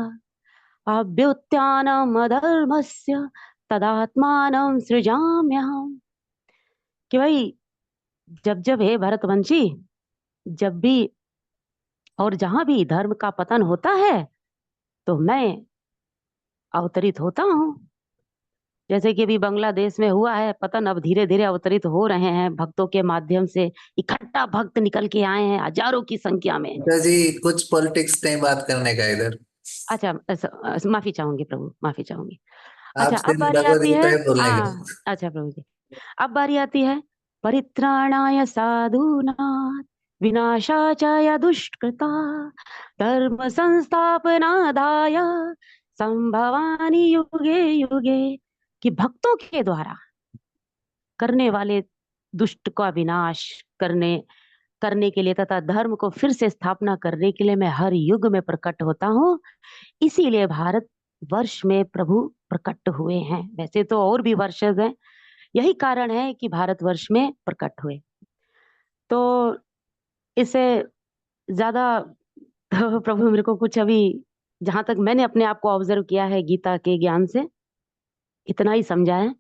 अभ्युत्थानम् अधर्मस्य तदात्मानं सृजाम्यहम्। कि भाई जब जब हे भरतवंशी, जब भी और जहां भी धर्म का पतन होता है तो मैं अवतरित होता हूँ। जैसे कि अभी बांग्लादेश में हुआ है पतन, अब धीरे धीरे अवतरित हो रहे हैं भक्तों के माध्यम से। इकट्ठा भक्त निकल के आए हैं हजारों की संख्या में। तो जी कुछ पॉलिटिक्स नहीं बात करने का इधर। अच्छा माफी चाहूंगी प्रभु, माफी चाहूंगी। अच्छा आपसे अब बारी भगवद आती गीता है। है बोलने का। अच्छा प्रभु जी, अब बारी आती है परित्राणाय साधूनां विनाशाय दुष्कृता धर्म संस्थापनादाय संभवानि युगे युगे। कि भक्तों के द्वारा करने वाले दुष्ट का विनाश करने के लिए तथा धर्म को फिर से स्थापना करने के लिए मैं हर युग में प्रकट होता हूँ। इसीलिए भारत वर्ष में प्रभु प्रकट हुए हैं। वैसे तो और भी वर्षज हैं, यही कारण है कि भारत वर्ष में प्रकट हुए। तो इससे ज्यादा तो प्रभु मेरे को कुछ अभी, जहां तक मैंने अपने आप को ऑब्जर्व किया है गीता के ज्ञान से, इतना ही समझा है।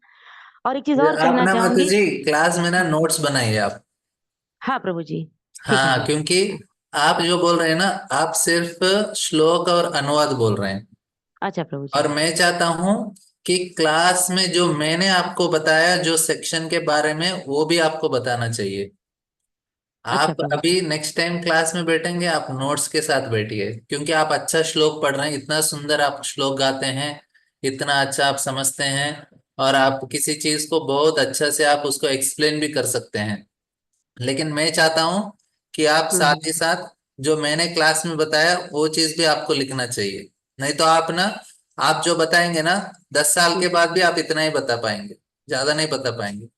और एक चीज और आप कहना ना माता चाहूंगी। जी क्लास में ना नोट्स बनाइए आप। हाँ प्रभु जी, ठीक है हाँ, प्रभु। क्योंकि आप जो बोल रहे हैं ना, आप सिर्फ श्लोक और अनुवाद बोल रहे हैं। अच्छा प्रभु और जी। मैं चाहता हूँ कि क्लास में जो मैंने आपको बताया जो सेक्शन के बारे में, वो भी आपको बताना चाहिए। अच्छा आप प्रभु जी। अभी नेक्स्ट टाइम क्लास में बैठेंगे, आप नोट्स के साथ बैठिए, क्योंकि आप अच्छा श्लोक पढ़ रहे हैं, इतना सुंदर आप श्लोक गाते हैं, इतना अच्छा आप समझते हैं, और आप किसी चीज को बहुत अच्छा से आप उसको एक्सप्लेन भी कर सकते हैं। लेकिन मैं चाहता हूँ कि आप हम्म। साथ ही साथ जो मैंने क्लास में बताया वो चीज भी आपको लिखना चाहिए। नहीं तो आप ना, आप जो बताएंगे ना, 10 साल के हम्म। बाद भी आप इतना ही बता पाएंगे, ज्यादा नहीं बता पाएंगे।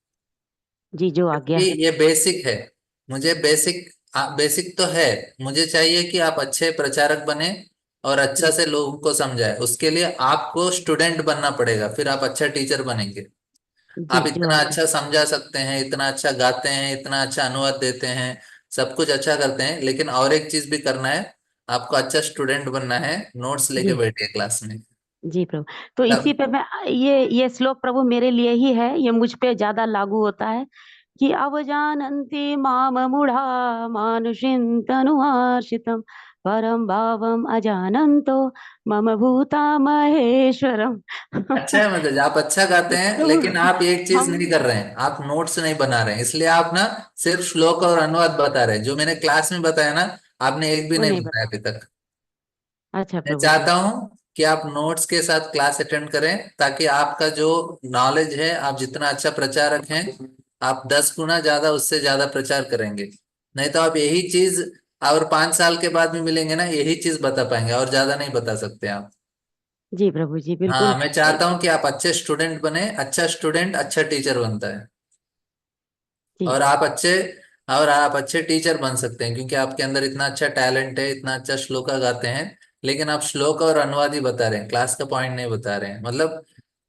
जी जो आज्ञा। क्योंकि ये बेसिक है। मुझे बेसिक, बेसिक तो है, मुझे चाहिए कि आप अच्छे प्रचारक बने और अच्छा जी से लोगों को समझाए। उसके लिए आपको स्टूडेंट बनना पड़ेगा, फिर आप अच्छा टीचर बनेंगे। जी आप जो इतना आज्ञा। अच्छा समझा सकते हैं, इतना अच्छा गाते हैं, इतना अच्छा अनुवाद देते हैं, सब कुछ अच्छा करते हैं, लेकिन और एक चीज भी करना है, आपको अच्छा स्टूडेंट बनना है। नोट्स लेके जी बैठिए क्लास में। जी प्रभु। तो इसी तब पे मैं, ये श्लोक प्रभु मेरे लिए ही है, ये मुझ पे ज्यादा लागू होता है कि अवजानन्ति माम मूढ़ा मानुषीं तनुआश्रितं परम भावम अजानन्तो मम भूता महेश्वरम। अच्छा है, मतलब आप अच्छा गाते हैं, प्रभु लेकिन आप एक चीज हम नहीं कर रहे हैं, आप नोट्स नहीं बना रहे हैं, इसलिए आप ना सिर्फ श्लोक और अनुवाद बता रहे हैं। जो मैंने क्लास में बताया ना, आपने एक भी वो नहीं नहीं बताया बता। अभी तक। अच्छा मैं प्रभु जी। चाहता हूँ कि आप नोट्स के साथ क्लास अटेंड करें, ताकि आपका जो नॉलेज है, आप जितना अच्छा प्रचारक हैं आप 10 गुना ज्यादा उससे ज्यादा प्रचार करेंगे। नहीं तो आप यही चीज और 5 साल के बाद भी मिलेंगे ना, यही चीज बता पाएंगे, और ज्यादा नहीं बता सकते आप। जी प्रभु जी, बिल्कुल। हाँ, मैं चाहता हूँ कि आप अच्छे स्टूडेंट बने। अच्छा स्टूडेंट अच्छा टीचर बनता है। जी और आप अच्छे और आप अच्छे टीचर बन सकते हैं, क्योंकि आपके अंदर इतना अच्छा टैलेंट है, इतना अच्छा श्लोक गाते हैं। लेकिन आप श्लोक और अनुवाद ही बता रहे हैं, क्लास का पॉइंट नहीं बता रहे हैं। मतलब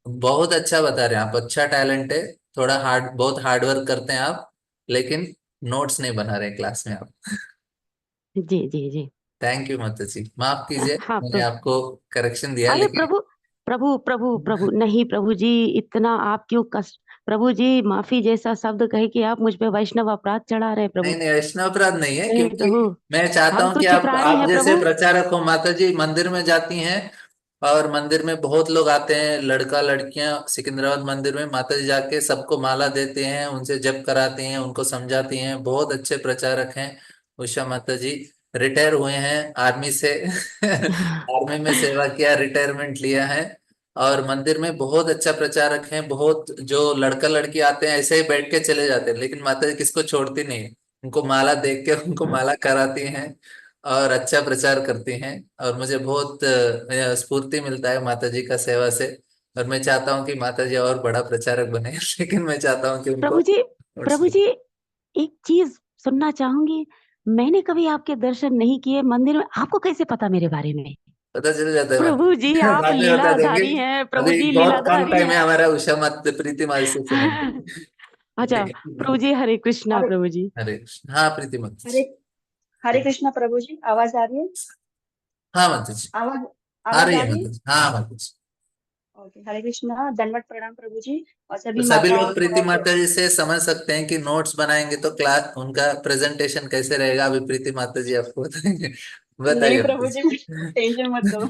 बहुत अच्छा बता रहे हैं आप, अच्छा टैलेंट है। थोड़ा बहुत हार्ड वर्क करते हैं आप, लेकिन नोट्स नहीं बना रहे क्लास में आप। जी जी जी। थैंक यू माता जी, माफ कीजिए हाँ मैंने प्रभु। आपको करेक्शन दिया, अरे लेकिन प्रभु, प्रभु प्रभु प्रभु, नहीं प्रभु जी, इतना आप क्यों कष्ट। प्रभु जी, माफी जैसा शब्द कहे कि आप मुझ पे वैष्णव अपराध चढ़ा रहे हैं नहीं प्रभु। नहीं, वैष्णव अपराध नहीं है, नहीं क्योंकि प्रभु, मैं चाहता हम हूं कि तुच्छ प्राणी आप हैं जैसे प्रभु। प्रचारक हो। माता जी मंदिर में जाती हैं, और मंदिर में बहुत लोग आते हैं, लड़का लड़कियां, सिकंदराबाद मंदिर में माता जी जाके सबको माला देते हैं, उनसे जप कराती हैं, उनको समझाती हैं। बहुत अच्छे प्रचारक हैं उषा माता जी। रिटायर हुए हैं आर्मी से। आर्मी में सेवा किया, रिटायरमेंट लिया है। और मंदिर में बहुत अच्छा प्रचारक हैं। बहुत जो लड़का लड़की आते हैं ऐसे ही बैठ के चले जाते हैं, लेकिन माता जी किसको छोड़ती नहीं, उनको माला देख के उनको माला कराती हैं, और अच्छा प्रचार करती हैं। और मुझे बहुत स्फूर्ति मिलता है माता जी का सेवा से। और मैं चाहता हूँ कि माता जी और बड़ा प्रचारक बने। लेकिन मैं चाहता हूँ कि उनको प्रभु जी, नोट्स प्रभु जी, एक चीज सुनना चाहूंगी। मैंने कभी आपके दर्शन नहीं किए मंदिर में, आपको कैसे पता मेरे बारे में? पता चल जाता है प्रभु जी, माता। आप बाद में बता देंगे। लीलाधारी हैं प्रभु अभी जी, बहुत कम लीलाधारी टाइम है हैं। हमारा, उषा मत प्रीति माँ से सुनेंगे। अच्छा लेकिन प्रभु जी, हरे कृष्णा हरे प्रभु जी। हरे कृष्ण। हाँ प्रीति मत। हरे हरे कृष्णा प्रभु जी, आवाज आ रही है? हाँ माता जी, आवाज आ आवाज रही आ है रही है? माता जी, हाँ माता जी। ओके, हरे कृष्णा, दंडवत प्रणाम प्रभु जी। और तो सभी सभी माताओं लोग को प्रीति और माता जी से समझ सकते हैं कि नोट्स बनाएंगे तो क्लास उनका प्रेजेंटेशन कैसे रहेगा। अभी प्रीति माता जी आपको बताएंगे। नहीं बताइए प्रभु माता जी, जी। टेंशन मत लो। अ,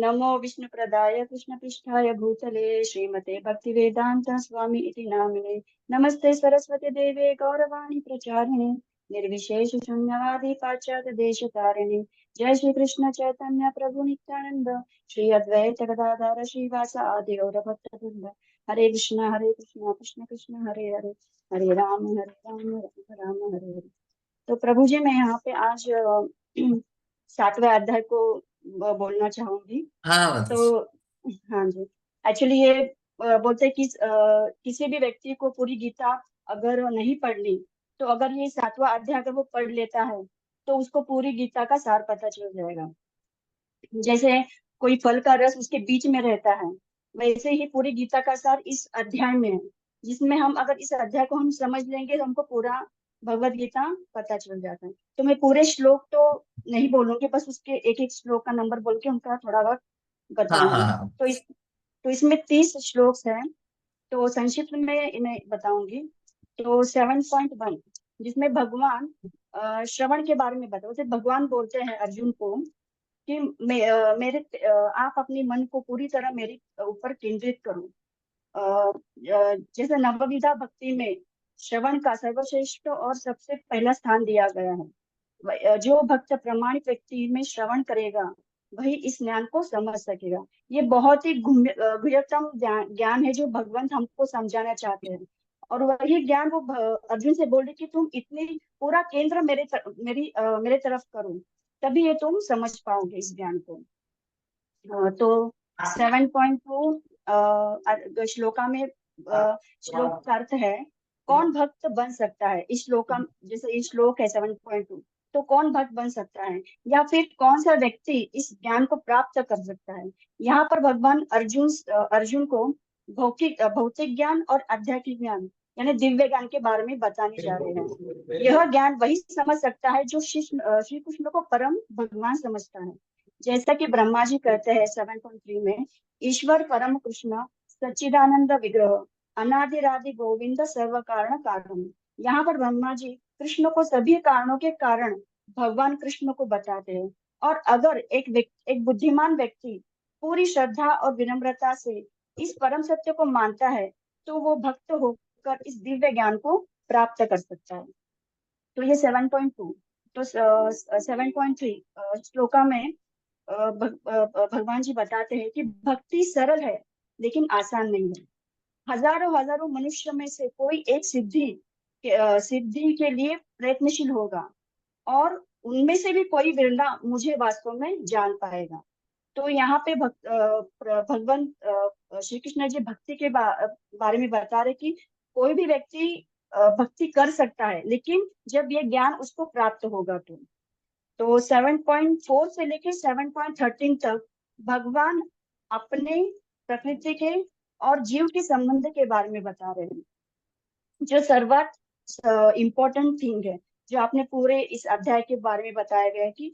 नमो विष्णु प्रदाय कृष्ण पृष्ठाय भूतले श्रीमते भक्ति वेदांत स्वामी इति नामिने। नमस्ते सरस्वती देवे गौरवाणी प्रचारिणे निर्विशेष शून्यवादी पाश्चात्य देश तारिणे। जय श्री कृष्ण चैतन्य प्रभु नित्यानंद श्री अद्वैत गदाधर श्रीवास आदि गौर भक्तवृंद। हरे कृष्ण कृष्ण कृष्ण हरे हरे, हरे राम राम राम हरे हरे। तो प्रभु जी, मैं यहाँ पे आज 7वें अध्याय को बोलना चाहूंगी। हाँ माता जी। तो हाँ जी, एक्चुअली ये बोलते हैं कि किसी भी व्यक्ति को पूरी गीता अगर नहीं पढ़ ली, तो अगर ये 7वां अध्याय अगर वो पढ़ लेता है, तो उसको पूरी गीता का सार पता चल जाएगा। जैसे कोई फल का रस उसके बीच में रहता है, वैसे ही पूरी गीता का सार इस अध्याय में है, जिसमें हम अगर इस अध्याय को हम समझ लेंगे तो हमको पूरा भगवत गीता पता चल जाता है। तो मैं पूरे श्लोक तो नहीं बोलूंगी, बस उसके एक एक श्लोक का नंबर बोल के उनका थोड़ा बहुत हाँ हाँ बताऊंगी। हाँ। तो इसमें 30 श्लोक हैं। तो संक्षिप्त में इन्हें बताऊंगी। तो 7.1, जिसमें भगवान श्रवण के बारे में बताओ। भगवान बोलते हैं अर्जुन को कि आप अपने मन को पूरी तरह मेरे ऊपर केंद्रित करो। जैसे नवविधा भक्ति में श्रवण का सर्वश्रेष्ठ और सबसे पहला स्थान दिया गया है। जो भक्त प्रमाणित व्यक्ति में श्रवण करेगा, वही इस ज्ञान को समझ सकेगा। ये बहुत ही गुह्यतम ज्ञान है जो भगवंत हमको समझाना चाहते हैं। और वही ज्ञान वो अर्जुन से बोल रहे कि तुम इतनी पूरा केंद्र मेरे तरफ करो, तभी ये तुम समझ पाओगे इस ज्ञान को। तो 7.2 श्लोका में श्लोक का अर्थ है कौन भक्त बन सकता है। इस श्लोका, जैसे इस श्लोक है 7.2, तो कौन भक्त बन सकता है, या फिर कौन सा व्यक्ति इस ज्ञान को प्राप्त कर सकता है। यहाँ पर भगवान अर्जुन को भौतिक भौतिक ज्ञान और आध्यात्मिक ज्ञान यानी दिव्य ज्ञान के बारे में बताने जा रहे हैं। यह ज्ञान वही समझ सकता है जो श्री कृष्ण को परम भगवान समझता है। जैसा कि ब्रह्मा जी कहते हैं 7.3 में, ईश्वर परम कृष्ण सच्चिदानंद विग्रह अनादिरादि गोविंद सर्व कारण कारण। यहाँ पर ब्रह्मा जी कृष्ण को सभी कारणों के कारण भगवान कृष्ण को बताते हैं। और अगर एक बुद्धिमान व्यक्ति पूरी श्रद्धा और विनम्रता से इस परम सत्य को मानता है, तो वो भक्त होकर इस दिव्य ज्ञान को प्राप्त कर सकता है। तो ये 7.2। तो 7.3 श्लोका में भगवान जी बताते हैं कि भक्ति सरल है लेकिन आसान नहीं है। हजारों हजारों मनुष्य में से कोई एक सिद्धि के लिए प्रयत्नशील होगा, और उनमें से भी कोई विरला मुझे वास्तव में जान पाएगा। तो यहाँ पे भगवान श्री कृष्ण जी भक्ति के बारे में बता रहे कि कोई भी व्यक्ति भक्ति कर सकता है, लेकिन जब ये ज्ञान उसको प्राप्त होगा तो 7.4 से लेकर 7.13 तक भगवान अपने प्रकृति के और जीव के संबंध के बारे में बता रहे हैं, जो सर्वात इम्पोर्टेंट थिंग है, जो आपने पूरे इस अध्याय के बारे में बताया गया है कि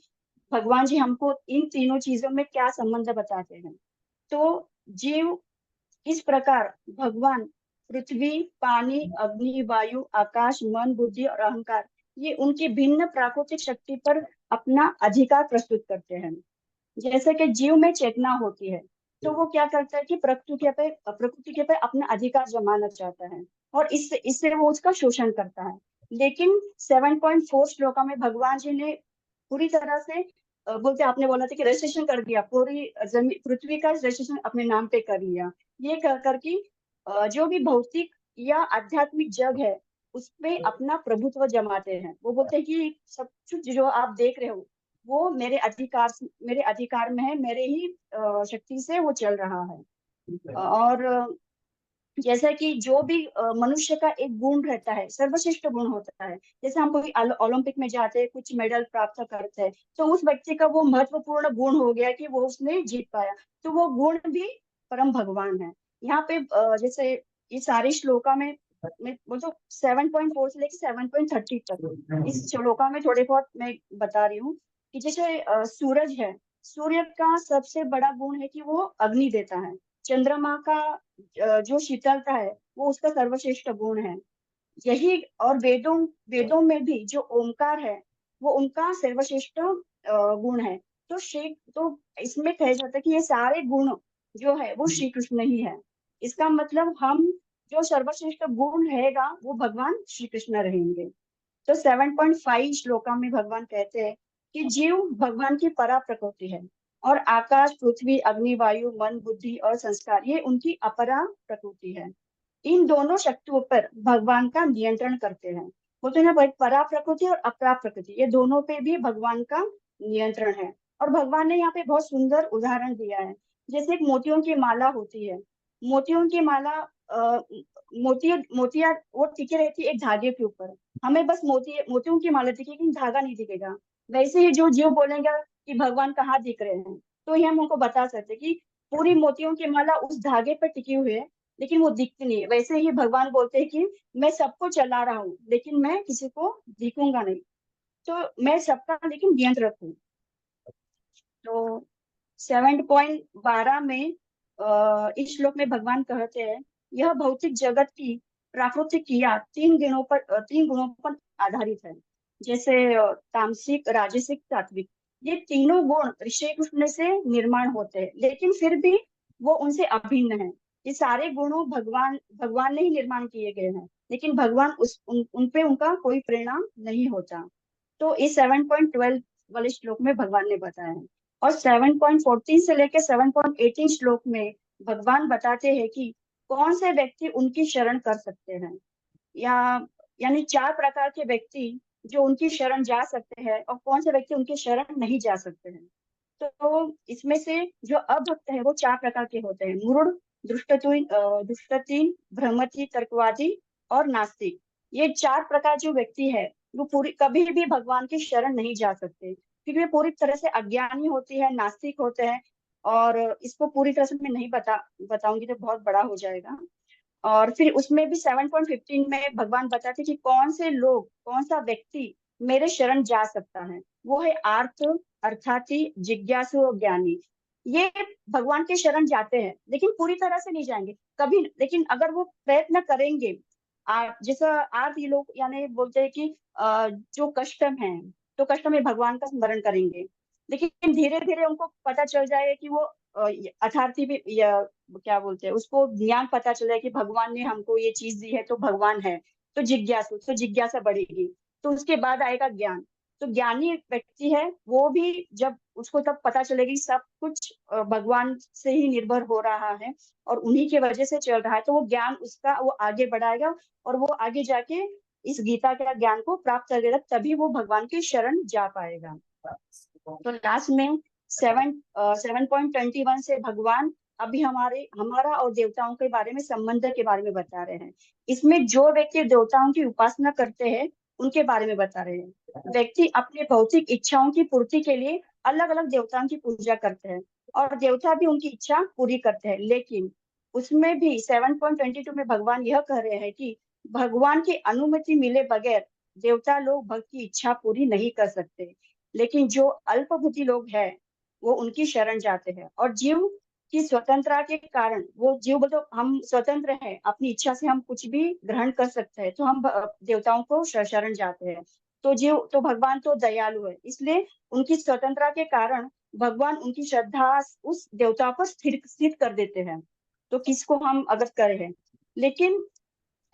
भगवान जी हमको इन तीनों चीजों में क्या संबंध बताते हैं। तो जीव इस प्रकार भगवान पृथ्वी, पानी, अग्नि, वायु, आकाश, मन, बुद्धि और अहंकार, ये उनकी भिन्न प्राकृतिक शक्ति पर अपना अधिकार प्रस्तुत करते हैं। जैसे कि जीव में चेतना होती है, तो वो क्या करता है कि प्रकृति के पे अपना अधिकार जमाना चाहता है, और इससे इससे वो उसका शोषण करता है। लेकिन 7.4 श्लोका में भगवान जी ने पूरी तरह से बोलते, आपने बोला था कि रजिस्ट्रेशन कर दिया, पूरी जमीन पृथ्वी का रजिस्ट्रेशन अपने नाम पे कर लिया। ये कर करके जो भी भौतिक या आध्यात्मिक जग है उसपे अपना प्रभुत्व जमाते हैं। वो बोलते हैं कि सब कुछ जो आप देख रहे हो वो मेरे अधिकार में है, मेरे ही शक्ति से वो चल रहा है। और जैसा कि जो भी मनुष्य का एक गुण रहता है, सर्वश्रेष्ठ गुण होता है, जैसे हम कोई ओलंपिक में जाते हैं, कुछ मेडल प्राप्त करते हैं, तो उस व्यक्ति का वो महत्वपूर्ण गुण हो गया कि वो उसने जीत पाया, तो वो गुण भी परम भगवान है। यहाँ पे जैसे ये सारे श्लोका में मैं बोलते 7.4 से लेकर 7.30 तक इस श्लोका में थोड़े बहुत मैं बता रही हूँ कि जैसे सूरज है, सूर्य का सबसे बड़ा गुण है कि वो अग्नि देता है। चंद्रमा का जो शीतलता है वो उसका सर्वश्रेष्ठ गुण है। यही और वेदों में भी जो ओमकार है वो उनका सर्वश्रेष्ठ गुण है। तो इसमें कहा जाता है कि ये सारे गुण जो है वो श्री कृष्ण ही है। इसका मतलब हम जो सर्वश्रेष्ठ गुण रहेगा वो भगवान श्री कृष्ण रहेंगे। तो 7.5 श्लोका में भगवान कहते हैं कि जीव भगवान की परा प्रकृति है, और आकाश, पृथ्वी, अग्नि, वायु, मन, बुद्धि और संस्कार ये उनकी अपरा प्रकृति है। इन दोनों शक्तियों पर भगवान का नियंत्रण करते हैं। बोलते हैं ना भाई, परा प्रकृति और अपरा प्रकृति ये दोनों पे भी भगवान का नियंत्रण है। और भगवान ने यहाँ पे बहुत सुंदर उदाहरण दिया है। जैसे एक मोतियों की माला होती है, मोतियों की माला मोतिया वो टिके रहती है एक धागे के ऊपर। हमें बस मोतियों की माला दिखेगी, धागा नहीं दिखेगा। वैसे ही जो जीव बोलेगा कि भगवान कहाँ दिख रहे हैं, तो ये हम उनको बता सकते कि पूरी मोतियों की माला उस धागे पर टिकी हुई है, लेकिन वो दिखती नहीं है। वैसे ही भगवान बोलते हैं कि मैं सबको चला रहा हूँ, लेकिन मैं किसी को दिखूंगा नहीं, तो मैं सबका लेकिन नियंत्रण हूँ। तो 7.12 में इस श्लोक में भगवान कहते हैं, यह भौतिक जगत की प्राकृतिक क्रिया तीन गुणों पर आधारित है। जैसे तामसिक, राजसिक, सात्विक, ये तीनों गुण श्री कृष्ण से निर्माण होते हैं, लेकिन फिर भी वो उनसे अभिन्न है। ये सारे गुणों भगवान ने ही निर्माण किए गए हैं, लेकिन भगवान उन पे उनका कोई परिणाम नहीं होता। तो इस 7.12 वाले श्लोक में भगवान ने बताया है। और 7.14 से लेकर 7.18 श्लोक में भगवान बताते हैं कि कौन से व्यक्ति उनकी शरण कर सकते हैं, या यानी 4 प्रकार के व्यक्ति जो उनकी शरण जा सकते हैं और कौन से व्यक्ति उनकी शरण नहीं जा सकते हैं। तो इसमें से जो अभक्त है वो 4 प्रकार के होते हैं, मूढ़, दुष्टतीन, भ्रमती, तर्कवादी और नास्तिक। ये 4 प्रकार जो व्यक्ति है वो कभी भी भगवान की शरण नहीं जा सकते, क्योंकि वे पूरी तरह से अज्ञानी होती है, नास्तिक होते हैं। और इसको पूरी तरह से मैं नहीं बताऊंगी तो बहुत बड़ा हो जाएगा। और फिर उसमें भी 7.15 में भगवान बताते हैं कि कौन सा व्यक्ति मेरे शरण जा सकता है। वो है अर्थार्थी, जिज्ञासु और ज्ञानी। ये भगवान के शरण जाते हैं, लेकिन पूरी तरह से नहीं जाएंगे कभी, लेकिन अगर वो प्रयत्न करेंगे, जैसा आर्थ ये लोग यानी बोलते हैं कि जो कष्ट है तो कष्ट में भगवान का स्मरण करेंगे, लेकिन धीरे धीरे उनको पता चल जाएगा कि वो अथार्थी भी, या क्या बोलते हैं उसको, ज्ञान पता चले कि भगवान ने हमको ये चीज दी है तो भगवान है। तो जिज्ञासा बढ़ेगी, तो उसके बाद आएगा ज्ञान। तो ज्ञानी व्यक्ति है वो भी जब उसको तब पता चलेगा कि सब कुछ भगवान से ही निर्भर हो रहा है और उन्हीं के वजह से चल रहा है। तो वो ज्ञान उसका वो आगे बढ़ाएगा और वो आगे जाके इस गीता के ज्ञान को प्राप्त करेगा, तभी वो भगवान की शरण जा पाएगा। तो लास्ट में 7.21 से भगवान अभी हमारा और देवताओं के बारे में, संबंध के बारे में बता रहे हैं। इसमें जो व्यक्ति देवताओं की उपासना करते हैं उनके बारे में बता रहे हैं। व्यक्ति अपने भौतिक इच्छाओं की पूर्ति के लिए अलग अलग देवताओं की पूजा करते हैं और देवता भी उनकी इच्छा पूरी करते हैं, लेकिन उसमें भी 7.22 में भगवान यह कह रहे हैं कि भगवान की अनुमति मिले बगैर देवता लोग भक्त की इच्छा पूरी नहीं कर सकते। लेकिन जो अल्प बुद्धि लोग हैं वो उनकी शरण जाते हैं और जीव की स्वतंत्रता के कारण, वो जीव मतलब हम स्वतंत्र हैं, अपनी इच्छा से हम कुछ भी ग्रहण कर सकते हैं, तो हम देवताओं को शरण जाते हैं। तो भगवान तो दयालु है, इसलिए उनकी स्वतंत्रता के कारण भगवान उनकी श्रद्धा उस देवता पर स्थिर कर देते हैं। तो किसको हम अगर करें, लेकिन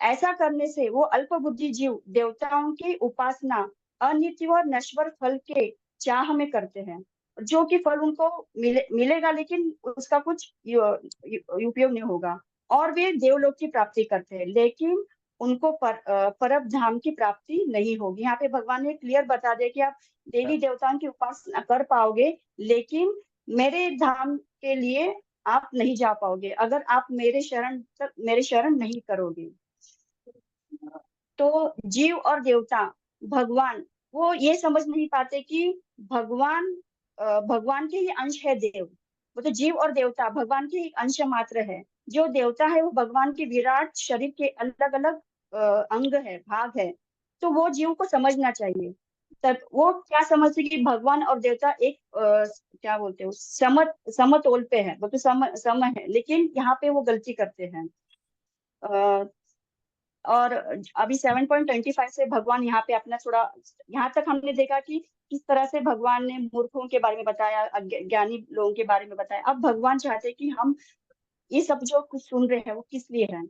ऐसा करने से वो अल्प बुद्धि जीव देवताओं की उपासना अनित्य और नश्वर फल के चाह में करते हैं, जो कि फल उनको मिलेगा लेकिन उसका कुछ उपयोग नहीं होगा, और वे देवलोक की प्राप्ति करते हैं, लेकिन उनको परम धाम की प्राप्ति नहीं होगी। यहाँ पे भगवान ने क्लियर बता दिया कि आप देवी देवताओं की उपासना कर पाओगे, लेकिन मेरे धाम के लिए आप नहीं जा पाओगे अगर आप मेरे शरण नहीं करोगे। तो जीव और देवता भगवान वो ये समझ नहीं पाते कि भगवान के ही अंश है देव। वो तो जीव और देवता भगवान के ही अंश मात्र है। जो देवता है वो भगवान के विराट शरीर के अलग अलग अंग है, भाग है। तो वो जीव को समझना चाहिए। तब वो क्या समझते कि भगवान और देवता एक क्या बोलते हैं समतोल पे है, वो तो सम है, लेकिन यहाँ पे वो गलती करते हैं। और अभी 7.25 से भगवान यहाँ पे अपना थोड़ा, यहाँ तक हमने देखा कि किस तरह से भगवान ने मूर्खों के बारे में बताया, ज्ञानी लोगों के बारे में बताया। अब भगवान चाहते हैं कि हम ये सब जो कुछ सुन रहे हैं वो किस लिए है।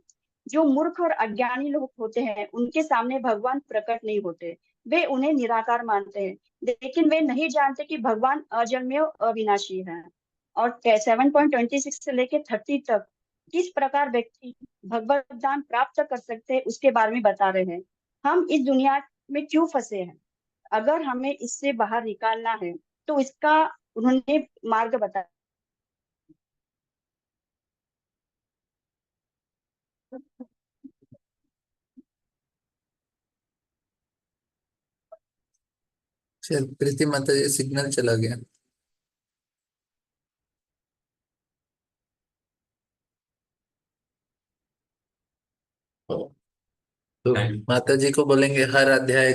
जो मूर्ख और अज्ञानी लोग होते हैं उनके सामने भगवान प्रकट नहीं होते, वे उन्हें निराकार मानते हैं, लेकिन वे नहीं जानते कि भगवान अजन्मेय अविनाशी है। और 7.26 से लेके 30 तक किस प्रकार व्यक्ति भगवत दान प्राप्त कर सकते हैं उसके बारे में बता रहे हैं। हम इस दुनिया में क्यों फंसे हैं, अगर हमें इससे बाहर निकालना है तो इसका उन्होंने मार्ग बताया। शायद प्रीति माता जी सिग्नल चला गया। तो माता जी को बोलेंगे हर अध्याय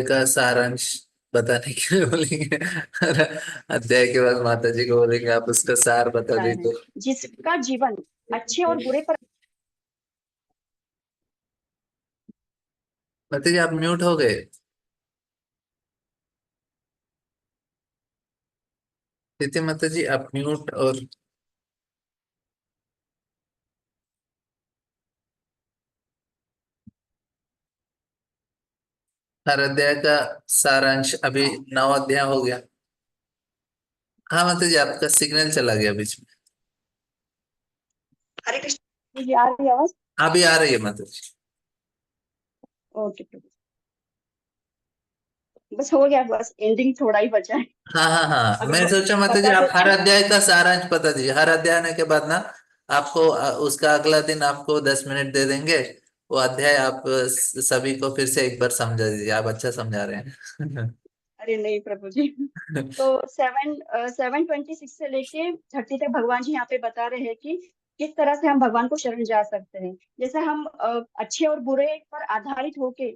का सारांश बताने के लिए बोलेंगे। हर अध्याय के बाद माता जी को बोलेंगे आप उसका सार बता है दीजिए। जिसका जीवन अच्छे और बुरे पर। माता जी आप म्यूट हो गए। प्रीति माता जी आप म्यूट और हर अध्याय का सारांश अभी 9 अध्याय हो गया। हाँ माता जी आपका सिग्नल चला गया बीच में। हरे कृष्ण जी, आ रही है आवाज? अभी आ रही है माता जी। ओके प्रभु, बस हो गया, बस एंडिंग थोड़ा ही बचा है। हाँ हाँ हाँ, मैं अगर सोचा माता जी बता आप हर देती अध्याय का सारांश बता दीजिए। हर अध्याय आने के बाद ना आपको उसका अगला दिन आपको 10 मिनट दे देंगे। वो अध्याय आप सभी को फिर से एक बार समझा दीजिए। आप अच्छा समझा रहे हैं। अरे नहीं प्रभु जी। तो 7.26 से लेके 30 तक भगवान जी यहाँ पे बता रहे हैं कि किस तरह से हम भगवान को शरण जा सकते हैं। जैसे हम अच्छे और बुरे पर आधारित होके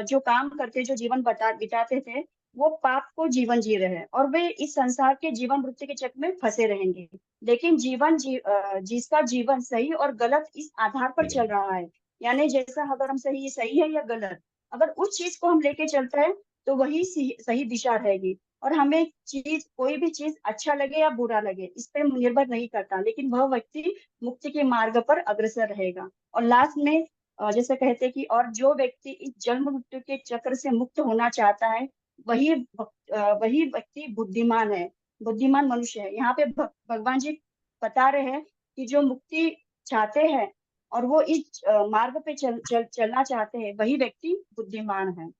जो काम करते, जो जीवन बिताते थे, वो पाप को जीवन जी रहे हैं और वे इस संसार के जीवन वृत्ति के चक्र में फंसे रहेंगे। लेकिन जिसका जीवन सही और गलत इस आधार पर चल रहा है, यानी जैसा अगर हम सही सही है या गलत, अगर उस चीज को हम लेके चलते हैं तो वही सही दिशा रहेगी। और हमें कोई भी चीज अच्छा लगे या बुरा लगे इस पे निर्भर नहीं करता, लेकिन वह व्यक्ति मुक्ति के मार्ग पर अग्रसर रहेगा। और लास्ट में जैसे कहते हैं कि और जो व्यक्ति इस जन्म मृत्यु के चक्र से मुक्त होना चाहता है वही व्यक्ति बुद्धिमान है, बुद्धिमान मनुष्य है। यहाँ पे भगवान जी बता रहे हैं कि जो मुक्ति चाहते हैं और वो इस मार्ग पे चलना चाहते हैं, वही व्यक्ति बुद्धिमान है।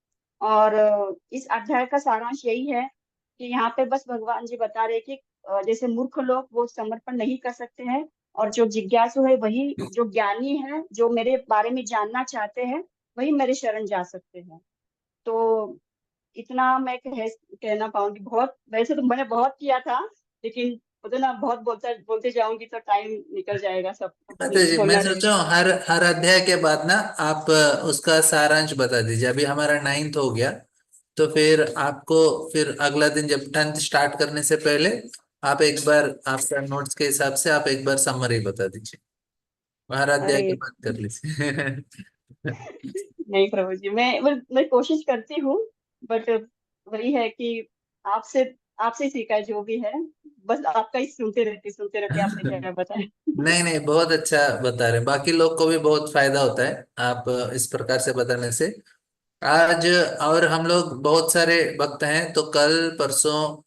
और इस अध्याय का सारांश यही है कि यहाँ पे बस भगवान जी बता रहे हैं कि जैसे मूर्ख लोग वो समर्पण नहीं कर सकते हैं, और जो जिज्ञासु है, वही जो ज्ञानी है, जो मेरे बारे में जानना चाहते हैं, वही मेरे शरण जा सकते हैं। तो इतना मैं कहना पाऊंगी। बहुत, वैसे तो मैंने बहुत किया था, लेकिन मुझे ना बहुत बोलते जाऊंगी तो टाइम निकल जाएगा, सब माता जी, मैं बोलना सोचा रहेगा। हूँ हर हर अध्याय के बाद ना आप उसका सारांश बता दीजिए। अभी हमारा 9th हो गया, तो फिर आपको फिर अगला दिन जब 10th स्टार्ट करने से पहले आप एक बार आपका नोट्स के हिसाब से आप एक बार समरी बता दीजिए। हर अध्याय के अरे बाद कर लीजिए। नहीं प्रभु जी, मैं कोशिश करती हूँ, बट वही है कि आपसे आपसे सीखा है जो भी है। बस आपका ही सुनते रहती आपने क्या बताया। नहीं नहीं, बहुत अच्छा बता रहे हैं। बाकी लोग को भी बहुत फायदा होता है आप इस प्रकार से बताने से। आज और हम लोग बहुत सारे भक्त हैं, तो कल परसों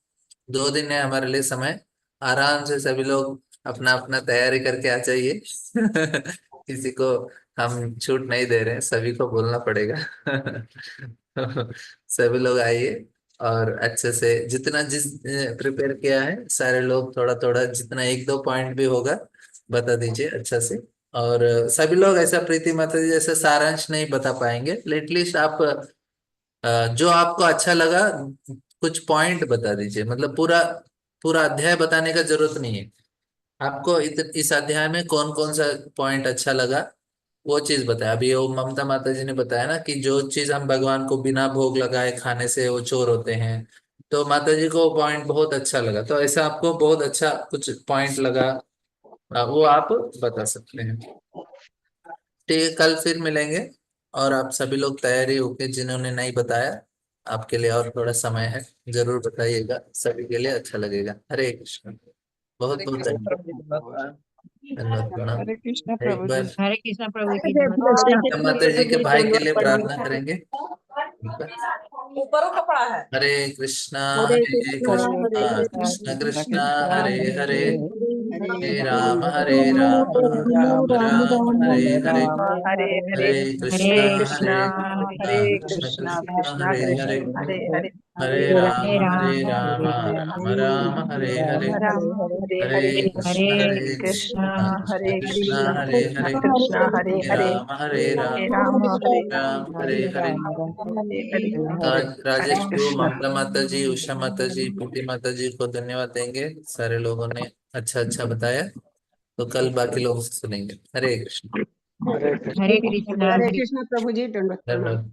2 दिन है हमारे लिए समय। आराम से सभी लोग अपना अपना तैयारी करके आ जाइए। किसी को हम छूट नहीं दे रहे हैं, सभी को बोलना पड़ेगा। सभी लोग आइए और अच्छे से जितना जिस प्रिपेयर किया है सारे लोग थोड़ा थोड़ा जितना एक दो पॉइंट भी होगा बता दीजिए अच्छा से। और सभी लोग ऐसा प्रीति माता जी जैसे सारांश नहीं बता पाएंगे, एटलीस्ट आप जो आपको अच्छा लगा कुछ पॉइंट बता दीजिए। मतलब पूरा पूरा अध्याय बताने का जरूरत नहीं है आपको। इस अध्याय में कौन कौन सा पॉइंट अच्छा लगा वो चीज बताया। अभी वो ममता माता जी ने बताया ना कि जो चीज हम भगवान को बिना भोग लगाए खाने से वो चोर होते हैं, तो माता जी को वो पॉइंट बहुत अच्छा लगा। तो ऐसा आपको बहुत अच्छा कुछ पॉइंट लगा, वो आप बता सकते हैं। ठीक है, कल फिर मिलेंगे। और आप सभी लोग तैयारी होके जिन्होंने नहीं बताया आपके लिए और थोड़ा समय है, जरूर बताइएगा, सभी के लिए अच्छा लगेगा। हरे कृष्ण। बहुत हरे बहुत कृष्ण धन्यवाद। प्रभु जी, प्रभु जी। नमस्कार। धन्यवाद प्रणाम। हरे कृष्ण एक प्रभु जी। बार हरे कृष्णा प्रभु जी, हरे नमस्कार। माता जी के भाई के लिए प्रार्थना कृष्ण। करेंगे। एक बार। ऊपर वो कपड़ा है। हरे कृष्णा हरे हरे कृष्णा हरे हरे कृष्णा कृष्ण कृष्ण कृष्ण कृष्ण कृष्णा कृष्ण हरे हरे हरे हरे हरे हरे हरे हरे राम राम राम हरे हरे हरे हरे हरे कृष्णा कृष्णा कृष्णा हरे कृष्ण कृष्णा कृष्ण कृष्णा हरे हरे कृष्ण हरे हरे हरे हरे राम राम राम हरे राम राम हरे हरे राम राम हरे हरे हरे कृष्ण हरे कृष्णा कृष्ण हरे कृष्ण कृष्णा हरे कृष्णा हरे कृष्णा हरे हरे हरे हरे राम राम हरे राम राम हरे हरे। हरे हरे आज हरे राजेश को कृष्णा। ममता माता जी, उषा माता जी, प्रीति माता जी को धन्यवाद देंगे। सारे लोगों ने अच्छा अच्छा बताया, तो कल बाकी लोगों से सुनेंगे। हरे कृष्ण। हरे कृष्ण। हरे कृष्णा हरे कृष्ण प्रभु जी, दंडवत प्रणाम। धन्यवाद।